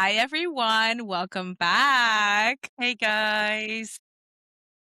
Hi, everyone. Welcome back. Hey guys.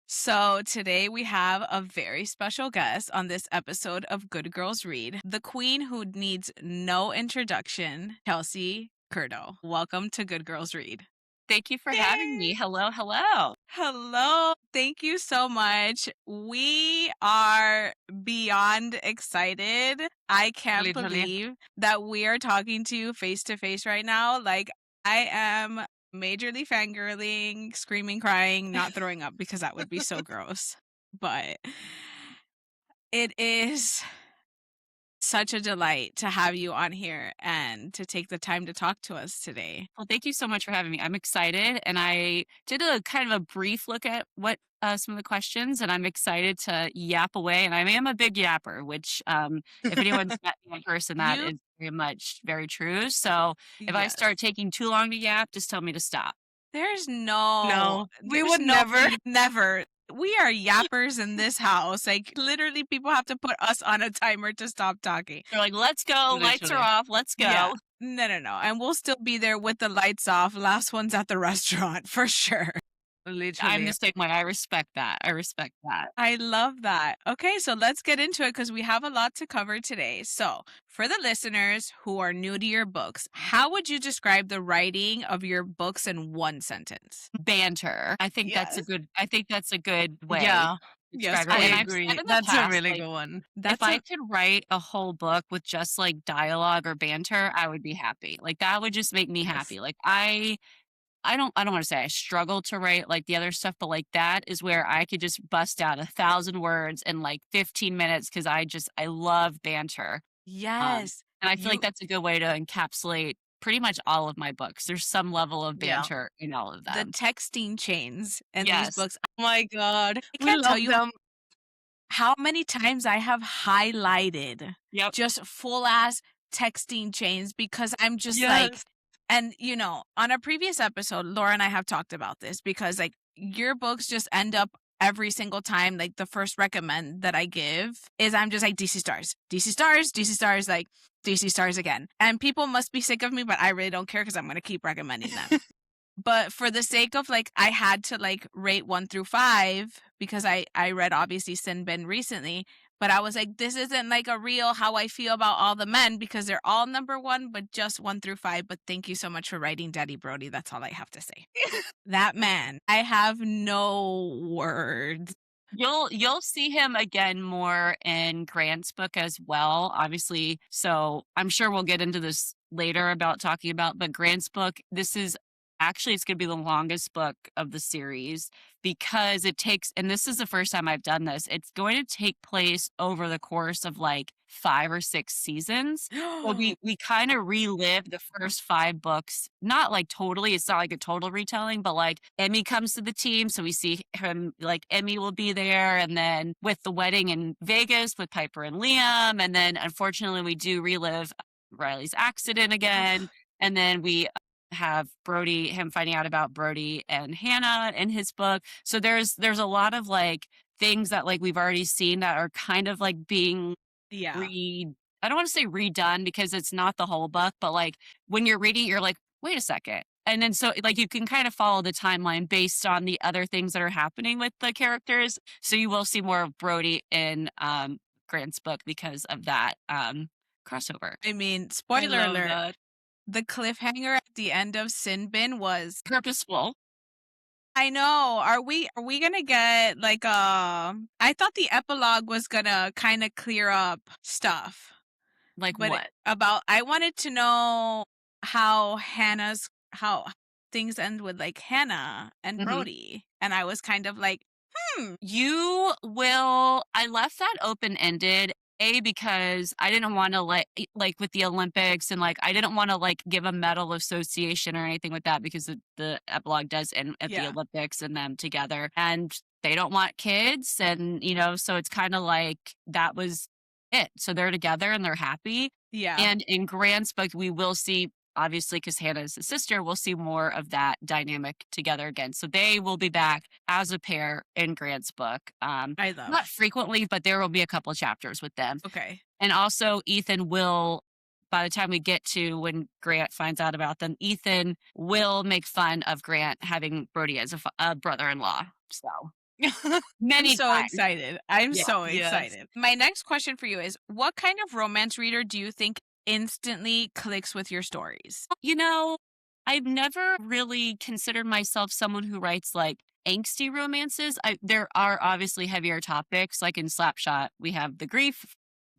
So, today we have a very special guest on this episode of Good Girls Read, the queen who needs no introduction, Chelsea Curto. Welcome to Good Girls Read. Thank you for having Yay! me. Hello. Hello. Thank you so much. We are beyond excited. I can't Literally. believe that we are talking to you face to face right now. Like, I am majorly fangirling, screaming, crying, not throwing up because that would be so gross. But it is such a delight to have you on here and to take the time to talk to us today. Well, thank you so much for having me. I'm excited, and I did a kind of a brief look at what some of the questions, and I'm excited to yap away. And I am a big yapper, which if anyone's met me in person, that You, is very true. So if I yes. start taking too long to yap, just tell me to stop. There's No, we there's would no never. way, never. We are yappers in this house. Like, literally, people have to put us on a timer to stop talking. They're like, let's go, lights are Literally. off, let's go. Yeah. No. And we'll still be there with the lights off. Last one's at the restaurant for sure. Literally. I'm the same way. I respect that. I love that. Okay, so let's get into it because we have a lot to cover today. So, for the listeners who are new to your books, how would you describe the writing of your books in one sentence? Banter. I think that's a good way. Yeah, to Yes, describe it. I And I've agree. said in the That's a past, really like, good one. if I could write a whole book with just like dialogue or banter, I would be happy. Like that would just make me happy. Like I don't want to say I struggle to write like the other stuff, but like that is where I could just bust out 1,000 words in like 15 minutes because I love banter. Yes. And I feel like that's a good way to encapsulate pretty much all of my books. There's some level of Yeah. banter in all of The them. texting chains in these Yes. books. Oh my God. I We can't tell love you them. how many times I have highlighted Yep. just full ass texting chains because I'm just like, Yes. and on a previous episode, Laura and I have talked about this because like your books just end up every single time, like the first recommend that I give is I'm just like DC stars, DC stars, DC stars, like DC stars again. And people must be sick of me, but I really don't care because I'm going to keep recommending them. But for the sake of like, I had to like rate 1 through 5 because I read obviously Sin Bin recently, but I was like, this isn't like a real how I feel about all the men because they're all number 1, but just 1 through 5. But thank you so much for writing Daddy Brody. That's all I have to say. That man, I have no words. You'll see him again more in Grant's book as well, obviously. So I'm sure we'll get into this later about talking about, but Grant's book, this is actually it's going to be the longest book of the series because it takes, and this is the first time I've done this, it's going to take place over the course of like 5 or 6 seasons. So we kind of relive the first 5 books, not like totally, it's not like a total retelling, but like Emmy comes to the team. So we see him, like Emmy will be there. And then with the wedding in Vegas with Piper and Liam. And then unfortunately, we do relive Riley's accident again. And then we have Brody, him finding out about Brody and Hannah in his book. So there's a lot of like things that like we've already seen that are kind of like being Yeah. I don't want to say redone because it's not the whole book, but like when you're reading, you're like, wait a second. And then so like you can kind of follow the timeline based on the other things that are happening with the characters. So you will see more of Brody in Grant's book because of that crossover. I mean, I spoiler love alert, that. the cliffhanger at the end of Sin Bin was Purposeful. I know. Are we gonna get like I thought the epilogue was gonna kind of clear up stuff. Like But what? I wanted to know how things end with like Hannah and Mhm. Brody. And I was kind of like, You will. I left that open ended. Because I didn't want to like with the Olympics and like I didn't want to like give a medal association or anything with that because the epilogue does end at the Yeah. Olympics and them together and they don't want kids and so it's kind of like that was it. So they're together and they're happy. yeah. And in Grant's book, we will see, obviously, because Hannah is the sister, we'll see more of that dynamic together again. So they will be back as a pair in Grant's book. I love. Not frequently, but there will be a couple chapters with them. Okay. And also, Ethan will by the time we get to when Grant finds out about them, Ethan will make fun of Grant having Brody as a brother-in-law. So I'm many so times. excited. I'm Yeah. so Yes. excited. My next question for you is, what kind of romance reader do you think instantly clicks with your stories? You know, I've never really considered myself someone who writes like angsty romances. There are obviously heavier topics, like in Slapshot, we have the grief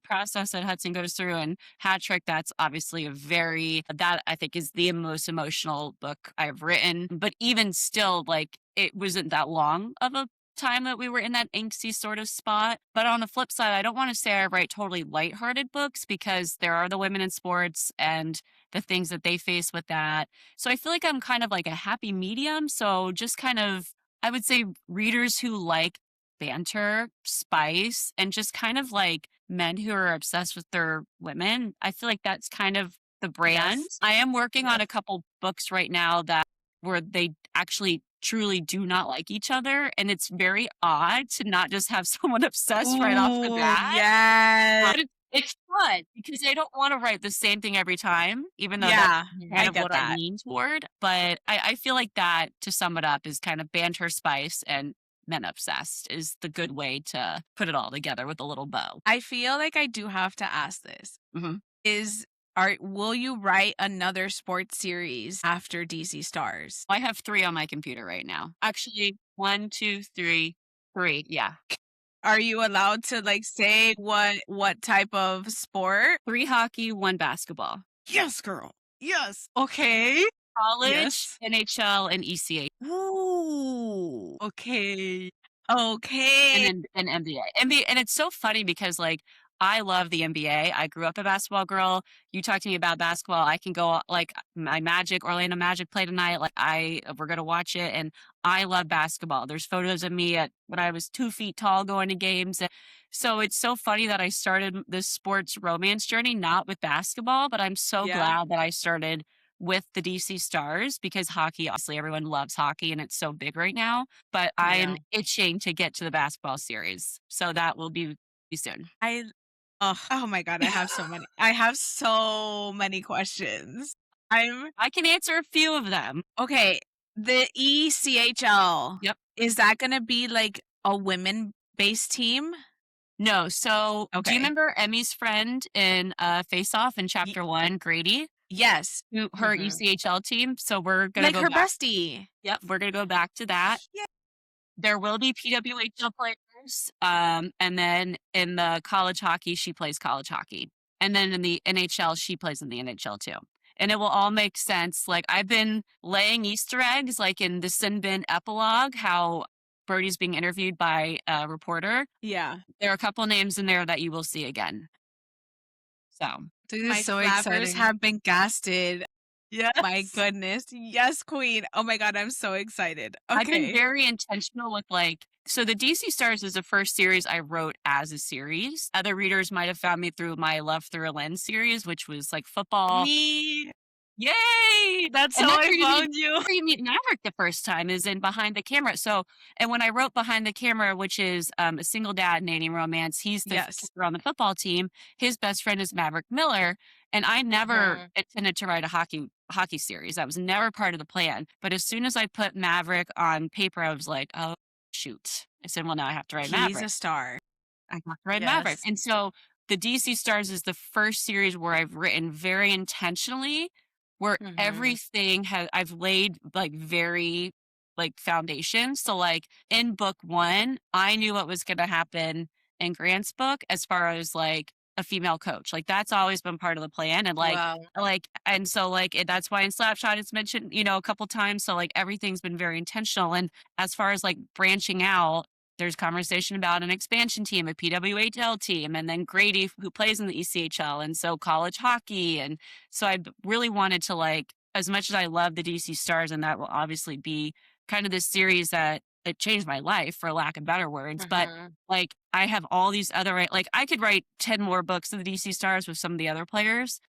process that Hudson goes through, and Hat Trick, that's obviously that I think is the most emotional book I've written. But even still, like, it wasn't that long of a time that we were in that angsty sort of spot. But on the flip side, I don't want to say I write totally lighthearted books, because there are the women in sports and the things that they face with that. So I feel like I'm kind of like a happy medium. So just kind of, I would say, readers who like banter, spice, and just kind of like men who are obsessed with their women. I feel like that's kind of the brand. Yes. I am working on Yes. a couple books right now that where they actually truly do not like each other, and it's very odd to not just have someone obsessed right off the Ooh, bat. yes. But it's fun because I don't want to write the same thing every time, even though that's Yeah, I kind of get what I that. lean toward. But I feel like that, to sum it up, is kind of banter, spice, and men obsessed is the good way to put it all together with a little bow. I feel like I do have to ask this. Mhm. Will you write another sports series after DC Stars? I have 3 on my computer right now. Actually, 1, 2, 3, 3. Yeah. Are you allowed to like say what type of sport? 3 hockey, 1 basketball. Yes, girl. Yes. Okay. College, Yes. NHL, and ECA. Ooh. Okay. Okay. And then an NBA. And it's so funny because, like, I love the NBA. I grew up a basketball girl. You talk to me about basketball, I can go, like, my Orlando Magic play tonight. Like, we're gonna watch it, and I love basketball. There's photos of me when I was 2 feet tall going to games. So it's so funny that I started this sports romance journey not with basketball, but I'm so Yeah. glad that I started with the DC Stars, because hockey, obviously everyone loves hockey and it's so big right now, but I'm itching to get to the basketball series. So that will be soon. Oh my God, I have so many. I have so many questions. I can answer a few of them. Okay. The ECHL. Yep. Is that going to be like a women-based team? No. So do Okay. you remember Emmy's friend in Face Off in chapter 1, Grady? Yes. Her ECHL team. So we're going to Like go her back. bestie. Yep. We're going to go back to that. Yeah. There will be PWHL players. And then in the college hockey, she plays college hockey. And then in the NHL, she plays in the NHL too. And it will all make sense. Like, I've been laying Easter eggs, like in the Sin Bin epilogue, how Birdie's being interviewed by a reporter. Yeah. There are a couple names in there that you will see again. So This My is so flappers exciting. have been gasted. Yes. My goodness. Yes, queen. Oh my God, I'm so excited. I've been Okay. very intentional with, like, so the DC Stars is the first series I wrote as a series. Other readers might have found me through my Love Through a Lens series, which was like football. Me. Yay! That's And how that's I where you meet- found you. where you meet Maverick the first time, is in Behind the Camera. So, and when I wrote Behind the Camera, which is a single dad dating romance, he's the Yes. kicker on the football team. His best friend is Maverick Miller, and I never intended to write a hockey series. That was never part of the plan. But as soon as I put Maverick on paper, I was like, oh shoot! I said, well, now I have to write He's Maverick. a star. I have to write Maverick, Yes. and so the DC Stars is the first series where I've written very intentionally, where everything I've laid like very like foundation. So like in book 1, I knew what was going to happen in Grant's book as far as like a female coach. Like that's always been part of the plan, and Wow. and so like that's why in Slapshot it's mentioned, a couple times. So like everything's been very intentional. And as far as like branching out, there's conversation about an expansion team, a PWHL team, and then Grady, who plays in the ECHL, and so college hockey. And so I really wanted to, like, as much as I love the DC Stars, and that will obviously be kind of this series that it changed my life, for lack of better words. But like, I have all these other, like, I could write 10 more books of the DC Stars with some of the other players.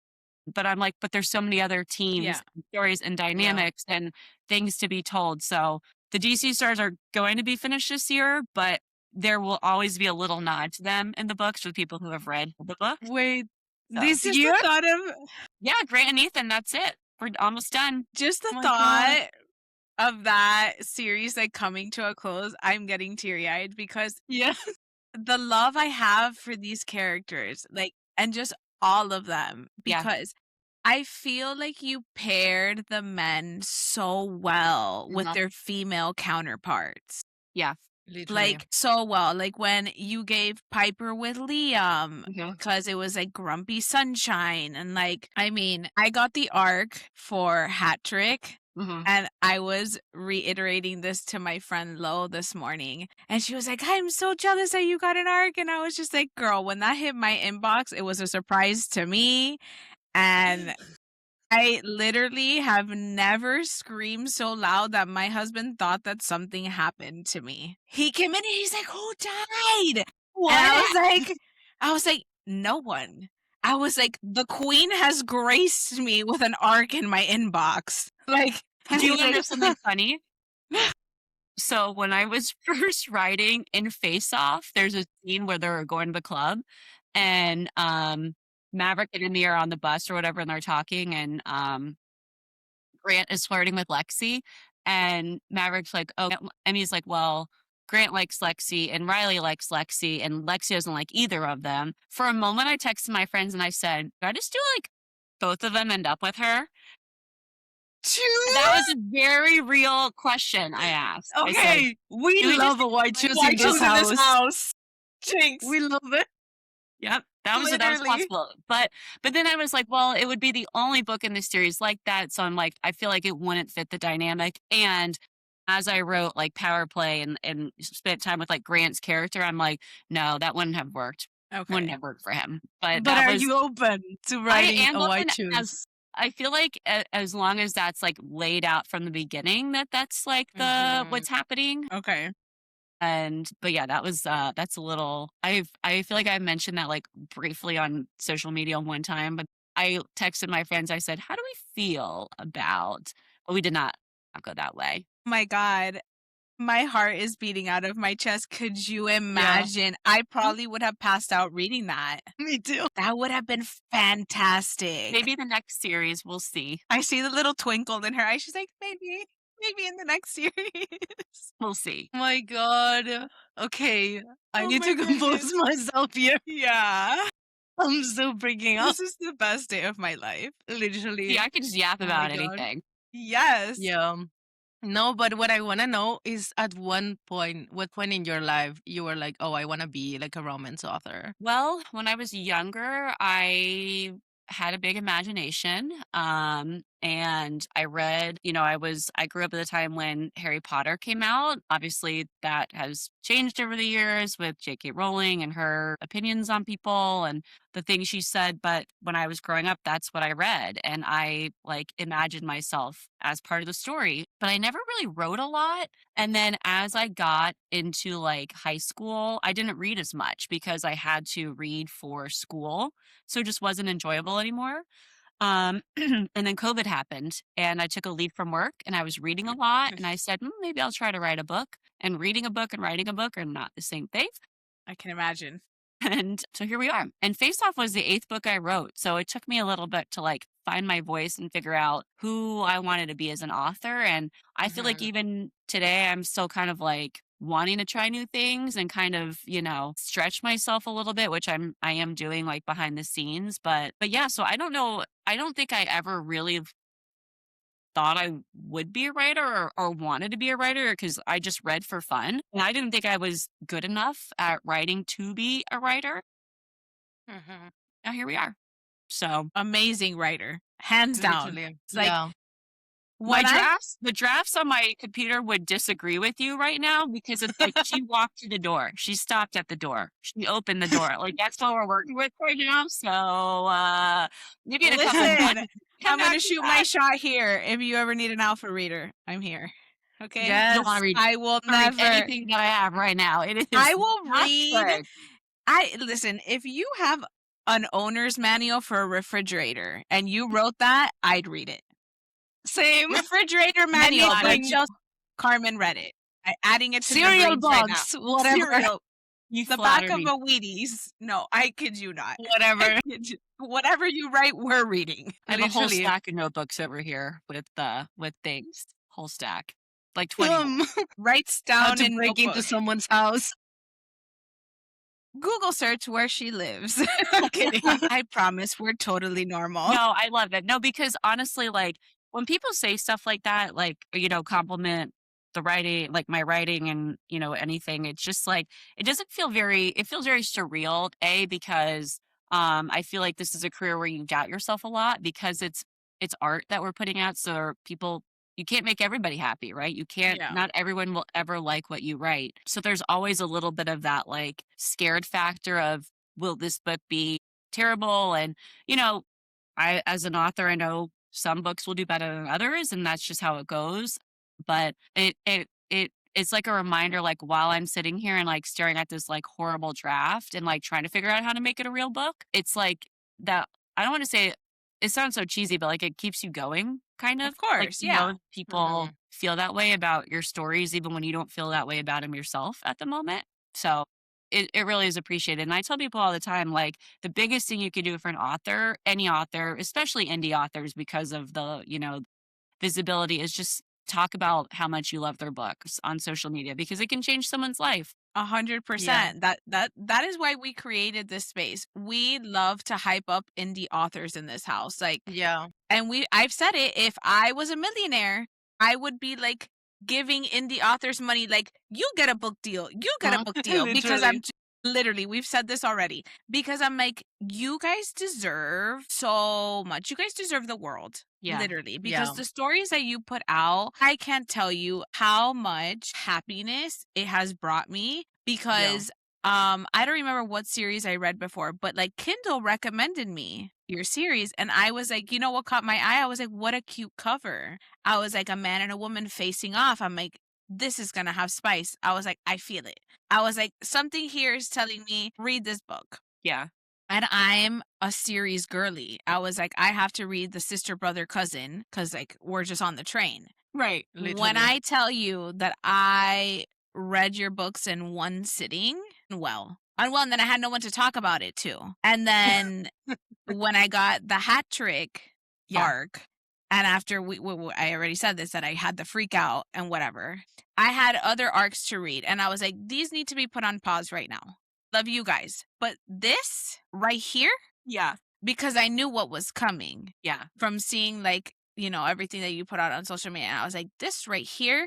But I'm like, but there's so many other teams, and stories, and dynamics, and things to be told. So the DC Stars are going to be finished this year, but there will always be a little nod to them in the books for people who have read the book. Wait, So, This Just year? the thought of yeah, Grant and Ethan, that's it. We're almost done. just the Oh my thought of that series like coming to a close, I'm getting teary-eyed because Yeah. the love I have for these characters, like, and just all of them, Yeah. because I feel like you paired the men so well with Mhm. their female counterparts. Yeah. Literally. Like, so well. Like, when you gave Piper with Liam, Mhm. because it was like Grumpy Sunshine. And, like, I mean, I got the arc for Hat Trick. Mhm. And I was reiterating this to my friend Lo this morning. And she was like, I'm so jealous that you got an arc. And I was just like, girl, when that hit my inbox, it was a surprise to me. And I literally have never screamed so loud that my husband thought that something happened to me. He came in and he's like, who died? What? And I was like, no one. I was like, the queen has graced me with an arc in my inbox. Like, and Do you he's want to know like, something funny? So when I was first writing in Face Off, there's a scene where they're going to the club and Maverick and Indy are on the bus or whatever and they're talking and Grant is flirting with Lexi and Maverick's like, oh, and he's like, well, Grant likes Lexi and Riley likes Lexi and Lexi doesn't like either of them. For a moment, I texted my friends and I said, do I just do like both of them end up with her? That was a very real question I asked. I said, Okay. We "Do we love just a white shoes why in choose this in house. this house? Jinx. We love it. yep, that was Literally. possible. But then I was like, well, it would be the only book in the series like that. So I'm like, I feel like it wouldn't fit the dynamic. And as I wrote like Power Play and spent time with like Grant's character, I'm like, no, that wouldn't have worked. Wouldn't Okay. have worked for him. But But that are was you open to I writing am a white open shoes? as I feel like as long as that's like laid out from the beginning that that's like the Mhm. what's happening. Okay. And but yeah, that was that's a little I feel like I mentioned that like briefly on social media one time, but I texted my friends, I said, how do we feel about but we did not go that way. My God. My heart is beating out of my chest. Could you imagine? I probably would have passed out reading that. Me too. That would have been fantastic. Maybe the next series, we'll see. I see the little twinkle in her eye. She's like, maybe in the next series. We'll see. Oh my God. Okay. I Oh need my to compose goodness. myself here. Yeah. I'm so freaking out. This is the best day of my life. Literally. Yeah, I could just yap Oh my about God. anything. Yes. Yeah. No, but what I want to know is at what point in your life you were like, oh, I want to be like a romance author? Well, when I was younger, I had a big imagination. And I read, I grew up at the time when Harry Potter came out. Obviously, that has changed over the years with J.K. Rowling and her opinions on people and the things she said. But when I was growing up, that's what I read. And I like imagined myself as part of the story. But I never really wrote a lot. And then as I got into like high school, I didn't read as much because I had to read for school. So it just wasn't enjoyable anymore. And then COVID happened and I took a leave from work and I was reading a lot and I said, maybe I'll try to write a book. And reading a book and writing a book are not the same thing. I can imagine. And so here we are. And Face Off was the 8th book I wrote. So it took me a little bit to like find my voice and figure out who I wanted to be as an author. And I feel like even today I'm still kind of like wanting to try new things and kind of, stretch myself a little bit, which I am doing like behind the scenes. But yeah, so I don't know. I don't think I ever really thought I would be a writer or wanted to be a writer because I just read for fun. And I didn't think I was good enough at writing to be a writer. Now here we are. So Amazing writer. Hands down. Literally. It's like, yeah. the drafts on my computer would disagree with you right now because it's like she walked to the door. She stopped at the door. She opened the door. Like that's what we're working with right now. So maybe in a couple Listen, months, I'm going to shoot my shot here. If you ever need an alpha reader, I'm here. Okay? Yes. Don't wanna read I will read never. anything that I have right now. It is I will not read. good. Listen, if you have an owner's manual for a refrigerator and you wrote that, I'd read it. Same. Refrigerator manual, but Anything. just Carmen read it. Adding it to the Cereal reads right now. box, whatever. Cereal. You The back flatter of me. a Wheaties. No, I kid you not. Whatever. Whatever you write, we're reading. I have a whole Literally. stack of notebooks over here with things. Whole stack. Like 20. Writes How down to in break into notebook. someone's house. Google search where she lives. I'm kidding. I promise we're totally normal. No, I love it. No, because honestly, like when people say stuff like that, like, compliment the writing, like my writing and, anything, it's just like, it doesn't feel it feels very surreal. Because I feel like this is a career where you doubt yourself a lot because it's art that we're putting out. So you can't make everybody happy, right? You can't, Yeah. not everyone will ever like what you write. So there's always a little bit of that like scared factor of, will this book be terrible? And, as an author, I know some books will do better than others, and that's just how it goes. But it's like a reminder, like while I'm sitting here and like staring at this like horrible draft and like trying to figure out how to make it a real book, it's like that. I don't want to say it sounds so cheesy, but like it keeps you going, kind of. Of course, like, yeah. People feel that way about your stories, even when you don't feel that way about them yourself at the moment. So it really is appreciated. And I tell people all the time, like the biggest thing you could do for an author, any author, especially indie authors, because of the, visibility, is just talk about how much you love their books on social media because it can change someone's life. 100%. That is why we created this space. We love to hype up indie authors in this house. Like, Yeah. and I've said it, if I was a millionaire, I would be like giving indie authors money, like, you get a book deal, you get a book deal. Because I'm literally, we've said this already, because I'm like, you guys deserve so much. You guys deserve the world. Yeah. Literally, because the stories that you put out, I can't tell you how much happiness it has brought me. Because I don't remember what series I read before, but like Kindle recommended me your series, and I was like, you know what caught my eye? I was like, what a cute cover. I was like, a man and a woman facing off. I'm like, this is gonna have spice. I was like, I feel it. I was like, something here is telling me, read this book. Yeah. And I'm a series girly. I was like, I have to read the sister, brother, cousin, because like we're just on the train. Right. When I tell you that I read your books in one sitting, and then I had no one to talk about it to. And then when I got the hat trick arc, and after I already said this, that I had the freak out and whatever, I had other arcs to read, and I was like, these need to be put on pause right now. Love you guys, but this right here, because I knew what was coming, from seeing like, everything that you put out on social media, and I was like, this right here,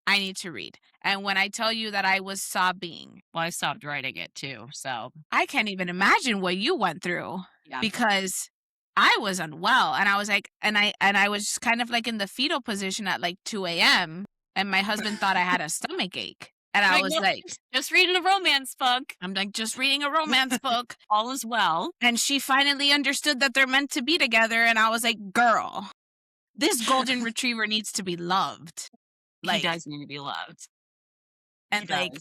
I need to read. And when I tell you that I was sobbing, well, I stopped writing it too, so I can't even imagine what you went through, because I was unwell, and I was like, and I was kind of like in the fetal position at like 2 a.m. and my husband thought I had a stomach ache. And I was like, just reading a romance book. I'm like, just reading a romance book. All is well. And she finally understood that they're meant to be together. And I was like, girl, this golden retriever needs to be loved. Like, he does need to be loved. And like,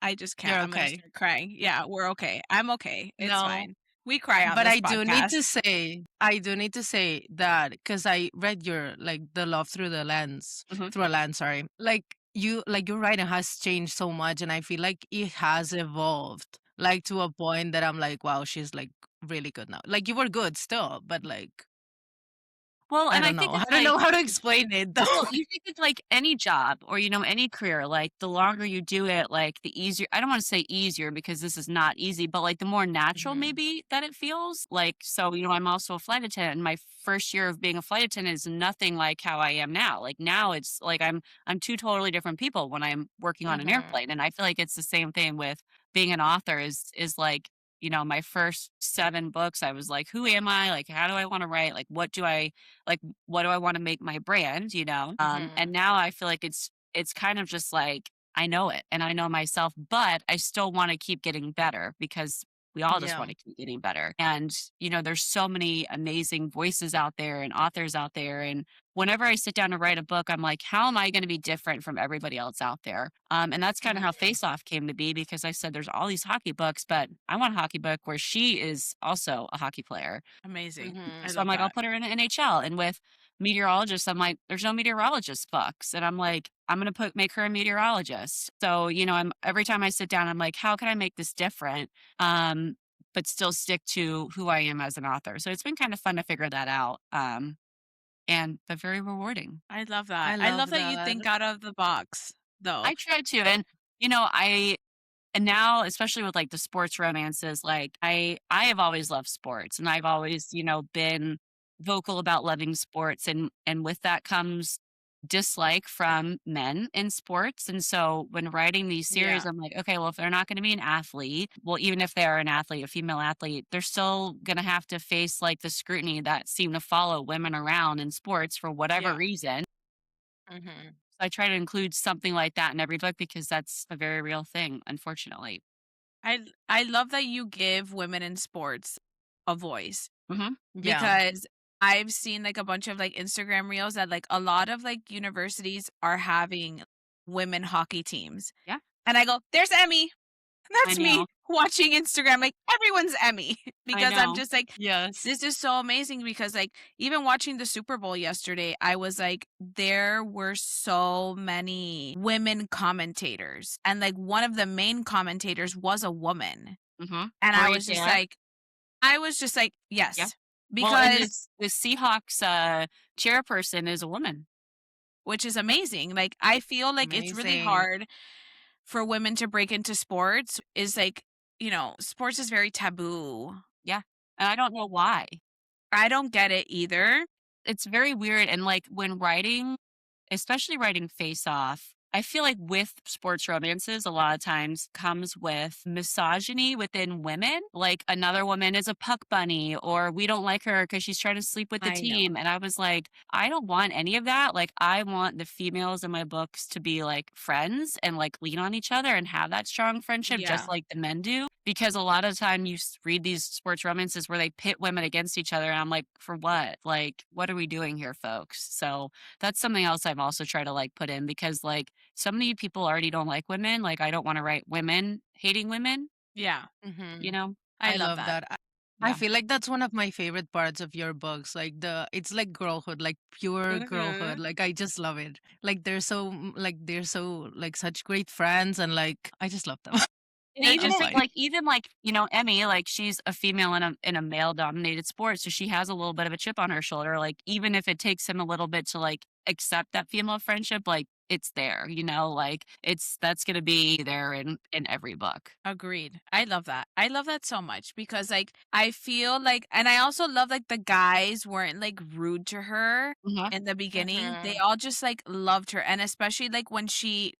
I just can't. You're I'm going to start crying. Yeah, we're okay. I'm okay. It's fine. We cry on but this I do podcast. need to say that because I read your like the love through the lens, through a lens. Sorry, like your writing has changed so much, and I feel like it has evolved, like to a point that I'm like, wow, she's like really good now. Like you were good still, but like. Well, and I don't know how to explain it though. Well, you think it's like any job or, any career, like the longer you do it, like the easier, I don't want to say easier because this is not easy, but like the more natural maybe that it feels like. So, I'm also a flight attendant, and my first year of being a flight attendant is nothing like how I am now. Like now it's like I'm two totally different people when I'm working on an airplane. And I feel like it's the same thing with being an author is like, my first 7 books, I was like, who am I? Like, how do I want to write? Like, what do I want to make my brand, And now I feel like it's kind of just like, I know it and I know myself, but I still want to keep getting better because we all just want to keep getting better. And, there's so many amazing voices out there and authors out there. And whenever I sit down to write a book, I'm like, how am I going to be different from everybody else out there? And that's kind of how Face Off came to be, because I said, there's all these hockey books, but I want a hockey book where she is also a hockey player. Amazing. So I'm like, I'll put her in an NHL. And with meteorologist. I'm like, there's no meteorologist books. And I'm like, I'm going to make her a meteorologist. So, every time I sit down, I'm like, how can I make this different? But still stick to who I am as an author. So it's been kind of fun to figure that out. But very rewarding. I love that. I I love love that you that. think out of the box, though. I try to. And now, especially with like the sports romances, like I have always loved sports, and I've always, been vocal about loving sports, and with that comes dislike from men in sports. And so when writing these series, Yeah. I'm like, okay, well, if they're not going to be an athlete, well, even if they are an athlete, a female athlete, they're still going to have to face like the scrutiny that seem to follow women around in sports for whatever Yeah. reason. Mhm. I try to include something like that in every book because that's a very real thing, unfortunately. I love that you give women in sports a voice, Hmm. Yeah. because I've seen like a bunch of like Instagram reels that like a lot of like universities are having women hockey teams. Yeah. And I go, there's Emmy. I That's me know. watching Instagram. Like everyone's Emmy I because I'm know. just like, Yes. this is so amazing, because like even watching the Super Bowl yesterday, I was like, there were so many women commentators, and like one of the main commentators was a woman. Hmm. And Were I you was just there? like, yes, Yeah. Well, and because the Seahawks chairperson is a woman. which is amazing. Like I feel like it's really Amazing. hard for women to break into sports. Is like, sports is very taboo. Yeah. And I don't know why. I don't get it either. It's very weird. And like when writing, especially writing Face Off, I feel like with sports romances, a lot of times comes with misogyny within women. Like another woman is a puck bunny, or we don't like her because she's trying to sleep with the I know. team. And I was like, I don't want any of that. Like, I want the females in my books to be like friends and like lean on each other and have that strong friendship, Yeah. just like the men do. Because a lot of time you read these sports romances where they pit women against each other. And I'm like, for what? Like, what are we doing here, folks? So that's something else I've also tried to like put in, because like so many people already don't like women. Like I don't want to write women hating women, Yeah. Mhm. I I love love that. that. I Yeah. feel like that's one of my favorite parts of your books. Like it's like girlhood, like pure girlhood. Mhm. Like I just love it. Like they're so like such great friends, and like I just love them. And And even Fine. like Emmy, like she's a female in a male dominated sport, so she has a little bit of a chip on her shoulder. Like even if it takes him a little bit to like accept that female friendship, like it's there, like that's gonna be there in every book. Agreed. I love that. I love that so much, because like I feel like, and I also love like the guys weren't like rude to her Mhm. in the beginning. They Mhm. all just like loved her, and especially like when she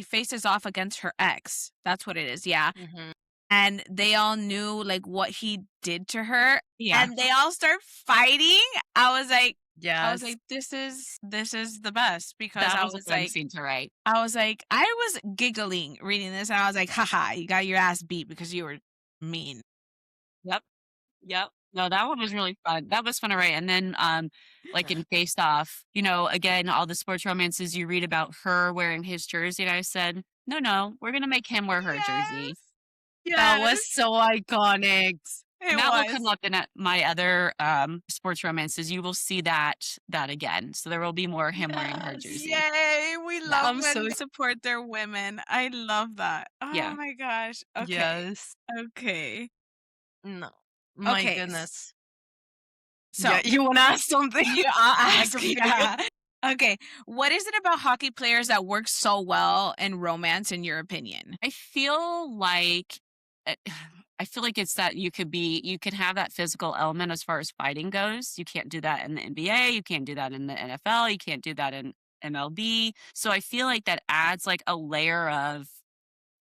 faces off against her ex. That's what it is. Yeah. Mhm. And they all knew like what he did to her, Yeah. and they all start fighting. I was like, Yes. this is the best, because That I was a was fun like, scene to write. I was giggling reading this, and I was like, haha, you got your ass beat because you were mean. Yep. Yep. No, that one was really fun. That was fun to write. And then, like in Face Off, again, all the sports romances you read about her wearing his jersey. And I said, no, we're going to make him wear her jersey. That was Yes. so iconic. It And that will was. come up in my other sports romances. You will see that again. So there will be more him wearing her Yes. jersey. Yay. We Yeah. love I'm when so they support their women. I love that. Oh Yeah. my gosh. Okay. Yes. Okay. No. My Okay. goodness. So Yeah, you want to ask something? I'll I ask. can feel Yeah. Okay. What is it about hockey players that works so well in romance, in your opinion? I feel like it's that you could have that physical element as far as fighting goes. You can't do that in the NBA, you can't do that in the NFL, you can't do that in MLB. So I feel like that adds like a layer of,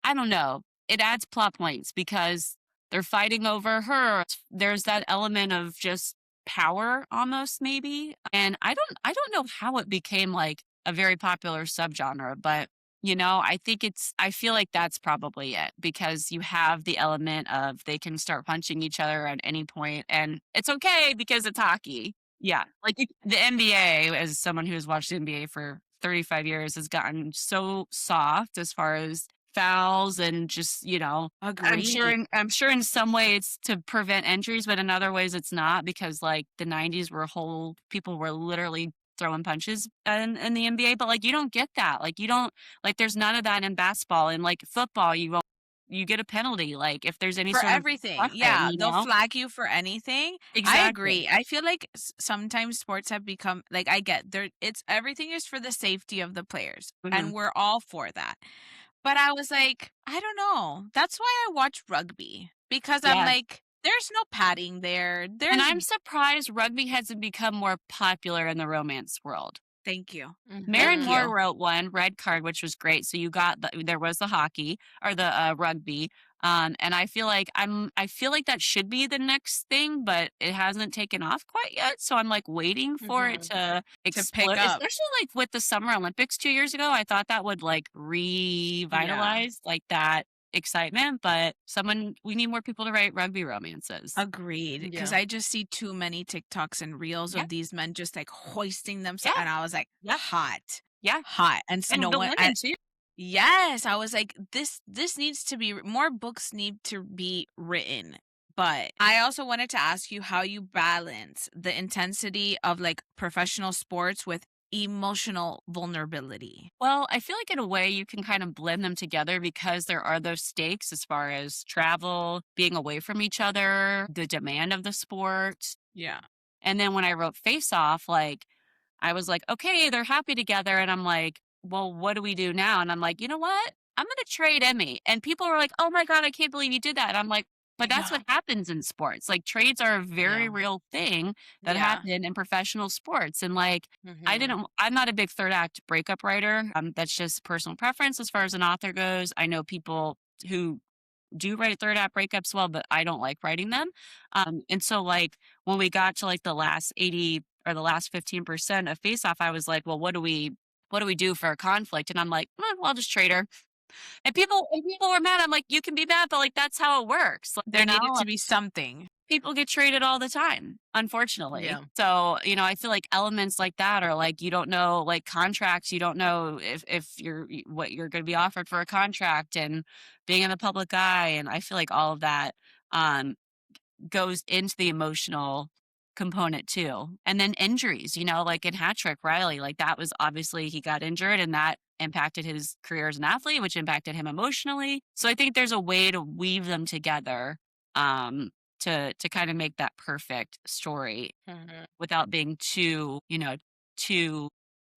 I don't know, it adds plot points because they're fighting over her. There's that element of just power almost maybe. And I don't know how it became like a very popular subgenre, but I feel like that's probably it because you have the element of they can start punching each other at any point and it's okay because it's hockey. Yeah. Like the NBA, as someone who has watched the NBA for 35 years, has gotten so soft as far as fouls and just, Agreed. I'm sure in some way it's to prevent injuries, but in other ways it's not, because like the 90s were people were literally throwing punches in the NBA, but like you don't get that. Like you don't, like there's none of that in basketball, and like football you get a penalty like if there's any For sort of everything. weapon, Yeah, they'll flag you for anything. I Exactly. agree. I feel like sometimes sports have become like I get there it's everything is for the safety of the players Mhm. and we're all for that. But I was like, I don't know. That's why I watch rugby because I'm Yeah. like there's no padding there. And There's I'm surprised rugby hasn't become more popular in the romance world. thank you. Marin Thank Mhm. Moore you. wrote one, Red Card, which was great. So there was the hockey or the rugby. And I feel like I feel like that should be the next thing, but it hasn't taken off quite yet. So I'm like waiting for it Mhm. to To pick explode, up. especially like with the Summer Olympics 2 years ago. I thought that would like Yeah. revitalize like that excitement, but we need more people to write rugby romances. Agreed. Because Yeah. I just see too many TikToks and reels Yeah, of these men just like hoisting themselves. yeah, And I was like, yeah, hot, yeah. hot. And so And no the one, women too. yes, I was like, this needs to be more books need to be written. But I also wanted to ask you how you balance the intensity of like professional sports with emotional vulnerability. Well, I feel like in a way you can kind of blend them together because there are those stakes as far as travel, being away from each other, the demand of the sport. Yeah. And then when I wrote Face Off, like I was like, okay, they're happy together. And I'm like, well, what do we do now? And I'm like, you know what? I'm going to trade Emmy. And people were like, oh my God, I can't believe you did that. And I'm like, but that's Yeah. what happens in sports. Like trades are a very Yeah. real thing that Yeah. happen in professional sports. And like, Mhm. I'm not a big third act breakup writer. That's just personal preference as far as an author goes. I know people who do write third act breakups well, but I don't like writing them. And so like when we got to like the last 80 or the last 15% of Face Off, I was like, well, what do we do for a conflict? And I'm like, well, I'll just trade her. And people were mad. I'm like, you can be mad, but like that's how it works. Like, There needed like, to be something. people get traded all the time, unfortunately. Yeah. So, I feel like elements like that are like you don't know, like contracts, you don't know if you're what you're going to be offered for a contract, and being in the public eye, and I feel like all of that um goes into the emotional component too. And then injuries, like in Hat Trick, Riley, like that was obviously he got injured and that impacted his career as an athlete, which impacted him emotionally. So I think there's a way to weave them together um to kind of make that perfect story Mhm. without being too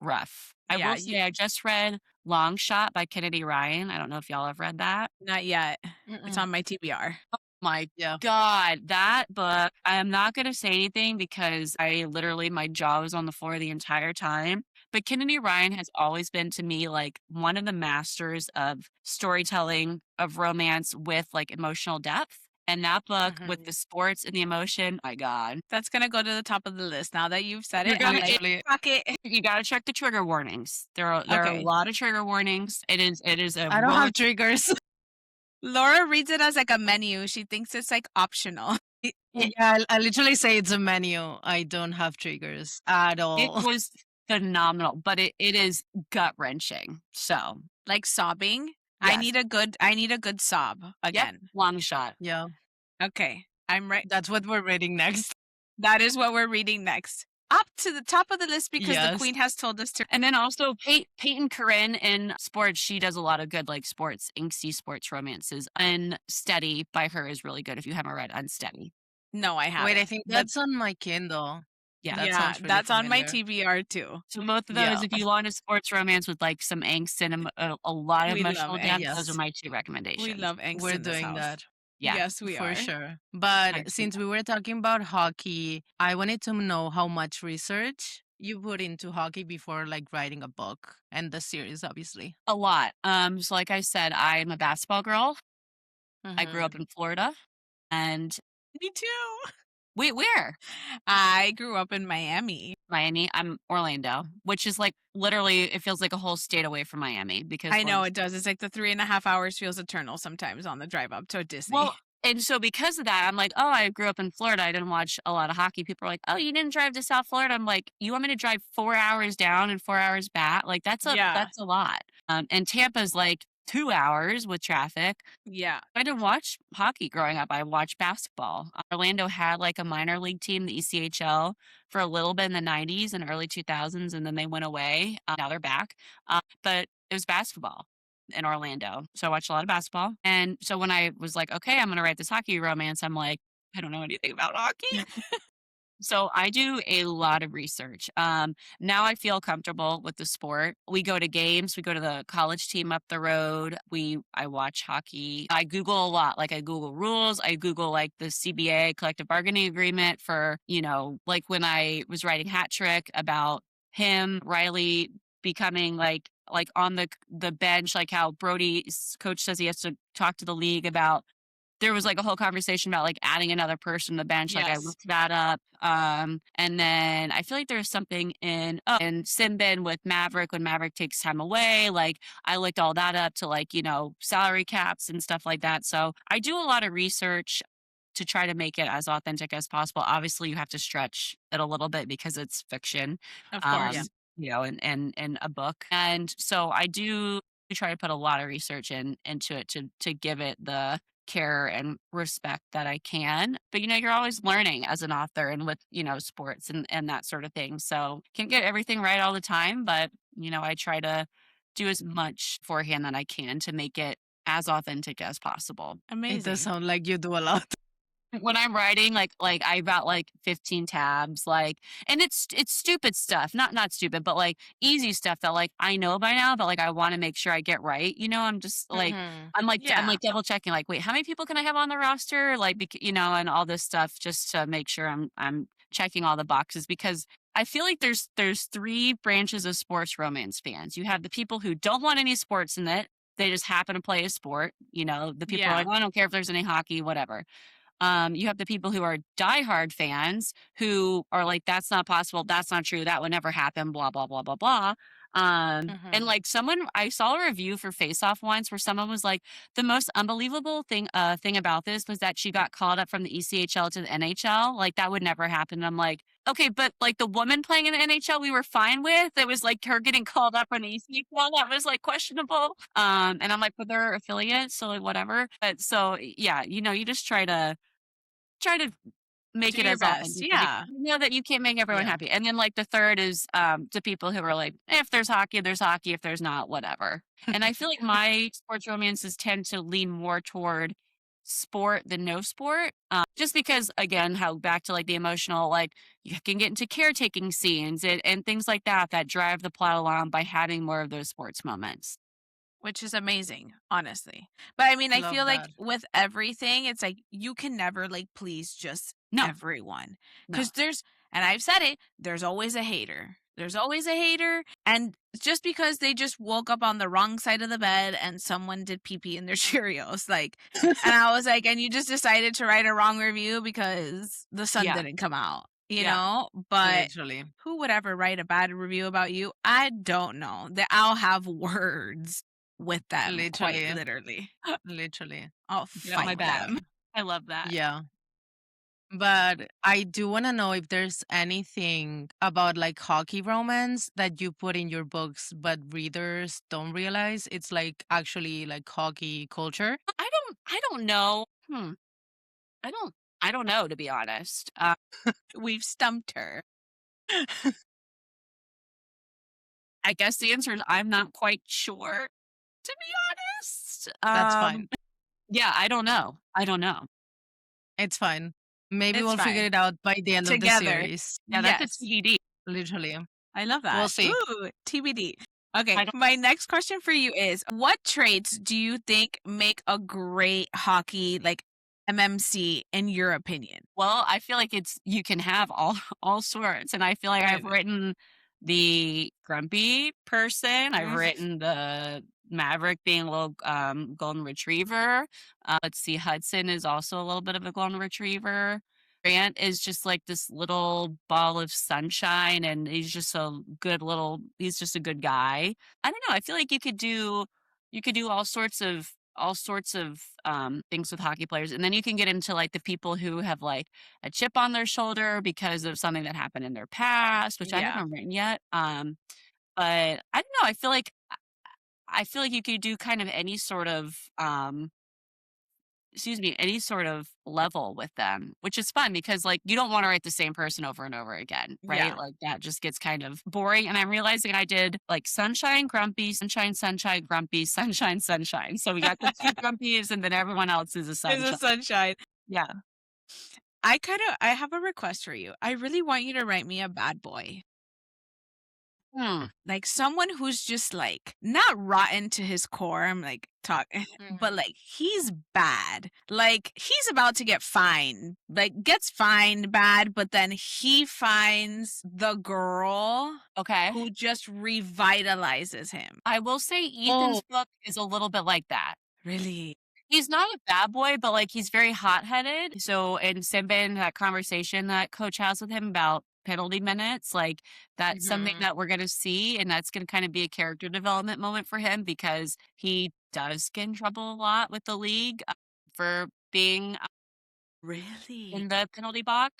rough. I Yeah, will you say I just read Long Shot by Kennedy Ryan. I don't know if y'all have read that. not yet. It's Mm-mm. on my TBR. My Yeah. God, that book, I am not going to say anything because my jaw was on the floor the entire time. But Kennedy Ryan has always been to me like one of the masters of storytelling, of romance with like emotional depth. And that book with the Mhm. sports and the emotion, my God. That's gonna go to the top of the list. Now that you've said You're it, I'm gonna like, Literally. fuck it. you gotta check the trigger warnings. There are a Okay. lot of trigger warnings. It is a I don't roller. have triggers. Laura reads it as like a menu. She thinks it's like optional. Yeah, I literally say it's a menu. I don't have triggers at It all. was phenomenal, but it is gut-wrenching. So, Like sobbing. yes. I need a good sob Yep, again. Long Shot. Yeah. Okay. I'm right. That's what we're reading next. That is what we're reading next. Up to the top of the list because the Yes. queen has told us to. And then also Peyton Corinne in sports, she does a lot of good, like, sports, inksy sports romances. Unsteady by her is really good if you haven't read Unsteady. No, I haven't. Wait, I think But that's on my Kindle. Yeah. That yeah, sounds pretty that's on my familiar. TBR too. So both of Yeah. those, if you want a sports romance with, like, some angst and a lot of We love emotional angst. depth, those are Yes. my 2 recommendations. We love angst We're in this doing house. that. Yeah. Yes, we For are. sure. But Agree. since we were talking about hockey, I wanted to know how much research you put into hockey before like writing a book and the series, obviously. A lot. So like I said, I'm a basketball girl. I grew Mhm. up in Florida, and Me too. wait, where? I grew up in Miami. Miami. I'm Orlando, which is like literally, it feels like a whole state away from Miami because I know it does. It's like the 3.5 hours feels eternal sometimes on the drive up to Disney. Well, and so because of that, I'm like, oh, I grew up in Florida. I didn't watch a lot of hockey. People are like, oh, you didn't drive to South Florida. I'm like, you want me to drive 4 hours down and 4 hours back? Like Yeah. that's a lot. And Tampa's like 2 hours with traffic. Yeah. I didn't watch hockey growing up. I watched basketball. Orlando had like a minor league team, the ECHL, for a little bit in the 90s and early 2000s, and then they went away. Now they're back. But it was basketball in Orlando. So I watched a lot of basketball. And so when I was like, okay, I'm going to write this hockey romance, I'm like, I don't know anything about hockey. So I do a lot of research. Now I feel comfortable with the sport. We go to games. We go to the college team up the road. I watch hockey. I Google a lot. Like I Google rules. I Google like the CBA collective bargaining agreement for, like when I was writing Hat Trick about him, Riley becoming like on the bench, like how Brody's coach says he has to talk to the league about there was like a whole conversation about like adding another person to the bench. Like I Yes. looked that up. And then I feel like there's something in Simbin with Maverick when Maverick takes time away. Like I looked all that up to like, salary caps and stuff like that. So I do a lot of research to try to make it as authentic as possible. Obviously you have to stretch it a little bit because it's fiction. Of course. And a book. And so I do try to put a lot of research into it to give it the care and respect that I can. But you're always learning as an author and with, sports and that sort of thing. So can't get everything right all the time, but I try to do as much beforehand that I can to make it as authentic as possible. Amazing. It does sound like you do a lot. When I'm writing, like I've got like 15 tabs, like, and it's stupid stuff, not stupid, but like easy stuff that like I know by now, but like I want to make sure I get right. I'm just like Mhm. I'm like Yeah. I'm like double checking, like, wait, how many people can I have on the roster? Like, and all this stuff just to make sure I'm checking all the boxes because I feel like there's three branches of sports romance fans. You have the people who don't want any sports in it. They just happen to play a sport. The people are Yeah. like, I don't care if there's any hockey, whatever. You have the people who are diehard fans who are like, that's not possible. That's not true. That would never happen. Blah, blah, blah, blah, blah. And Mhm. like I saw a review for Face Off once where someone was like, the most unbelievable thing about this was that she got called up from the ECHL to the NHL. Like that would never happen. And I'm like, okay, but like the woman playing in the NHL, we were fine with. It was like her getting called up from the ECHL that was like questionable. And I'm like, but they're affiliates, so like whatever. But so yeah, you just try to make Do it your as best. authentic. Yeah. You know that you can't make everyone Yeah. happy. And then like the third is the people who are like, if there's hockey, there's hockey. If there's not, whatever. And I feel like my sports romances tend to lean more toward sport than no sport. Just because again, how back to like the emotional, like you can get into caretaking scenes and things like that drive the plot along by having more of those sports moments. Which is amazing, honestly. But I mean, I feel Love like that. with everything, it's like you can never like please just No. everyone. No. Because and I've said it, there's always a hater. There's always a hater. And just because they just woke up on the wrong side of the bed and someone did pee pee in their Cheerios, like, and I was like, and you just decided to write a wrong review because the sun Yeah. didn't come out, Yeah. But Literally. who would ever write a bad review about you? I don't know. That I'll have words with them, quite Literally. literally. Literally. I'll Get on my fight back. them. I love that. Yeah. But I do want to know if there's anything about like hockey romance that you put in your books, but readers don't realize it's like actually like hockey culture. I don't know. I don't know, to be honest. We've stumped her. I guess the answer is I'm not quite sure, to be honest. That's fine. Yeah, I don't know. I don't know. It's fine. Maybe It's we'll figure fine. it out by the end of the Together. series. Yeah, that's Yes. a TBD. Literally. I love that. We'll see. Ooh, TBD. Okay, I don't- my next question for you is, what traits do you think make a great hockey like MMC in your opinion? Well, I feel like you can have all sorts, and I feel like I've Right. written the grumpy person. I've Mhm. written the Maverick being a little golden retriever. Let's see, Hudson is also a little bit of a golden retriever. Grant is just like this little ball of sunshine, and he's just he's just a good guy. I don't know. I feel like you could do all sorts of things with hockey players, and then you can get into like the people who have like a chip on their shoulder because of something that happened in their past, which I Yeah. haven't written yet. But I don't know. I feel like I feel like you could do kind of any sort of any sort of level with them, which is fun because like you don't want to write the same person over and over again, right? Yeah. Like that just gets kind of boring. And I'm realizing I did like sunshine, grumpy, sunshine, sunshine, grumpy, sunshine, sunshine. So we got the two grumpies and then everyone else is a It's sunshine. a sunshine. Yeah. I have a request for you. I really want you to write me a bad boy. Like someone who's just like not rotten to his core. I'm like but Mhm. like he's bad. Like he's about to get fined. Like gets fined bad, but then he finds the girl Okay. who just revitalizes him. I will say Ethan's book is a little bit like that. Really? He's not a bad boy, but like he's very hot-headed. So in Simbin, that conversation that coach has with him about penalty minutes, like that's something Mhm. that we're going to see. And that's going to kind of be a character development moment for him because he does get in trouble a lot with the league for being Really? in the penalty box.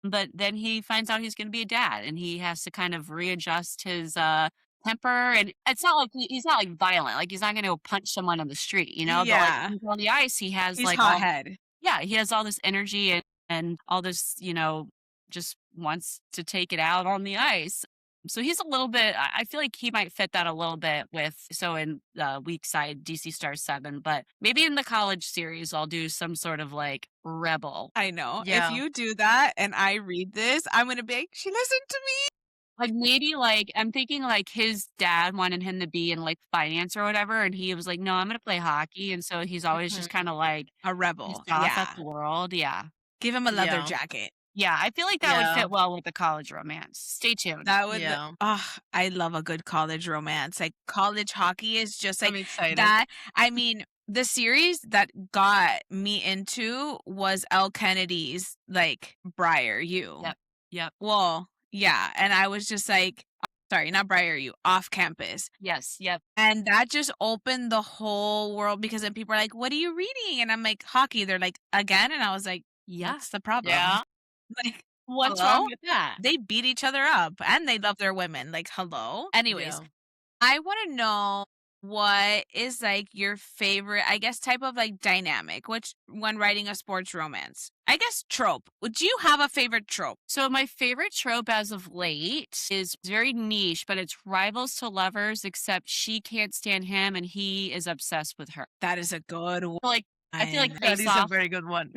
But then he finds out he's going to be a dad and he has to kind of readjust his temper. And it's not like he's not like violent, like he's not going to go punch someone on the street, you know, but like Yeah. when he's on the ice, he has He's like all, hothead. yeah, he has all this energy and all this, you know, just wants to take it out on the ice. So he's a little bit, I feel like he might fit that a little bit with, so in weak side DC Star 7, but maybe in the college series, I'll do some sort of like rebel. I know. If Yeah. you do that and I read this, I'm gonna be like, she listened to me. Like maybe like I'm thinking like his dad wanted him to be in like finance or whatever, and he was like, "No, I'm gonna play hockey," and so he's always just kind of like A rebel. pissed off at Yeah. the world. Yeah, Give him a leather Yeah. jacket. yeah. I feel like that would Yeah. fit well with the college romance. Stay tuned. That would Yeah. I love a good college romance. Like college hockey is just like I'm excited. that. I mean, the series that got me into was Elle Kennedy's like Briar You. Yep. Yep. Well, yeah. And I was just like, sorry, not Briar You, Off Campus. Yes. Yep. And that just opened the whole world because then people are like, what are you reading? And I'm like, hockey. They're like, again? And I was like, Yeah. what's the problem? Yeah. Like, What's hello? wrong with that? They beat each other up and they love their women. Like, hello? Anyways, Yeah. I want to know what is like your favorite, I guess, type of like dynamic, which when writing a sports romance, I guess trope. Would you have a favorite trope? So my favorite trope as of late is very niche, but it's rivals to lovers, except she can't stand him and he is obsessed with her. That is a good one. Like I feel like That Face is a Off very good one.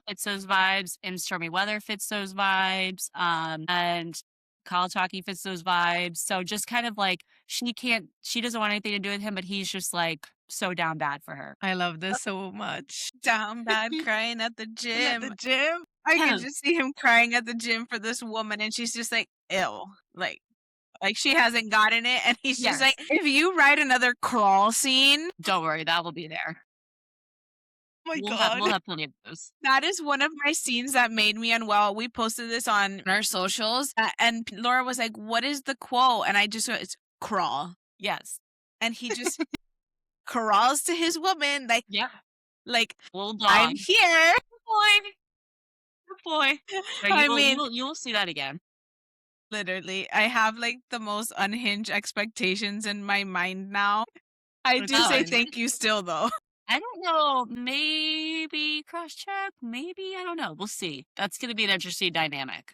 fits those vibes, and Stormy Weather fits those vibes, and College Hockey fits those vibes. So just kind of like she doesn't want anything to do with him, but he's just like so down bad for her. I love this so much. Down bad crying at the At gym. the gym. I Yeah. can just see him crying at the gym for this woman, and she's just like, ill. Like she hasn't gotten it, and he's just Yes. like, if you write another crawl scene, Don't worry, that will be there. Oh my We'll God. have plenty of those. that is one of my scenes that made me unwell. We posted this on our socials, and Laura was like, "What is the quote?" And I just went, "It's crawl," Yes. and he just crawls to his woman, Yeah. like Little dog. I'm here. boy. Good boy. So I you will, mean- you will see that again. Literally, I have like the most unhinged expectations in my mind now. I Which do is say fine. thank you still, though. I don't know. Maybe cross check. Maybe I don't know. We'll see. That's going to be an interesting dynamic.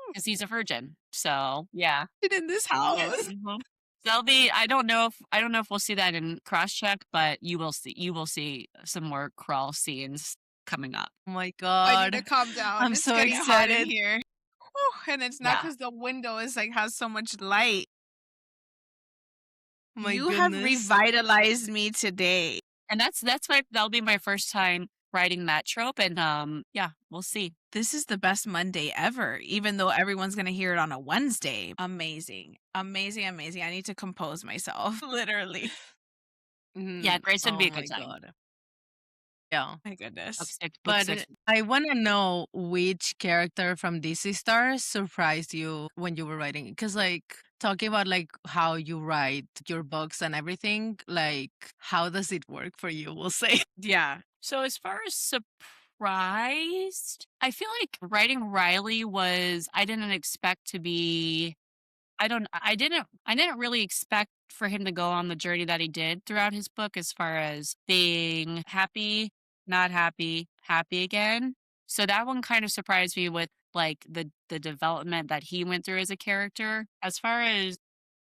Because he's a virgin. So yeah. In this house. Mhm. That'll be. I don't know if we'll see that in cross check, but you will see. You will see some more crawl scenes coming up. Oh my I God. need to calm down. I'm It's so getting hot in excited. here. Whew, and it's not Yeah. because the window is like has so much light. Oh my You have goodness. revitalized me today. And that'll be my first time writing that trope, and yeah, we'll see. This is the best Monday ever, even though everyone's gonna hear it on a Wednesday. Amazing. Amazing, amazing. I need to compose myself. Literally. Yeah, Grace would be a good time. God. Yeah. My goodness. Book But six. I want to know which character from DC Stars surprised you when you were writing. Because, like, talking about like how you write your books and everything, like, how does it work for you? We'll say. Yeah. So as far as surprised, I feel like writing Riley I didn't expect to be I didn't really expect for him to go on the journey that he did throughout his book as far as being happy, not happy, happy again. So that one kind of surprised me with like the development that he went through as a character. As far as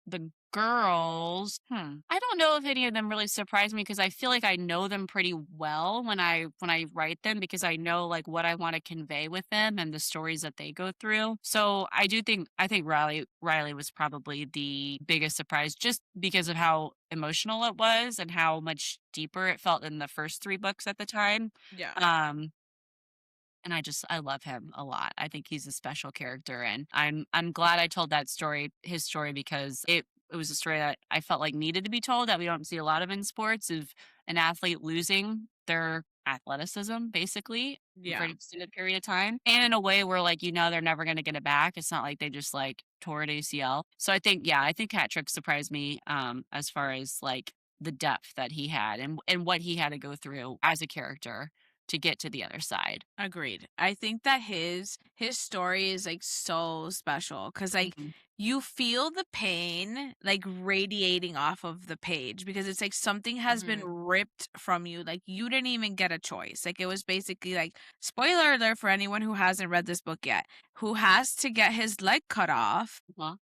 the girls, I don't know if any of them really surprise me because I feel like I know them pretty well when I write them because I know like what I want to convey with them and the stories that they go through. So I think Riley was probably the biggest surprise just because of how emotional it was and how much deeper it felt in the first three books at the time. Yeah. Um and I love him a lot. I think he's a special character, and I'm glad I told that story, his story, because it was a story that I felt like needed to be told that we don't see a lot of in sports of an athlete losing their athleticism basically for Yeah. an extended period of time, and in a way where like they're never going to get it back. It's not like they just like tore an ACL. So I think Hat Trick surprised me as far as like the depth that he had and what he had to go through as a character to get to the other side. Agreed. I think that his story is like so special because like Mhm. you feel the pain like radiating off of the page because it's like something has been Mhm. ripped from you. Like you didn't even get a choice. Like it was basically like spoiler alert for anyone who hasn't read this book yet, who has to get his leg cut off. Uh-huh.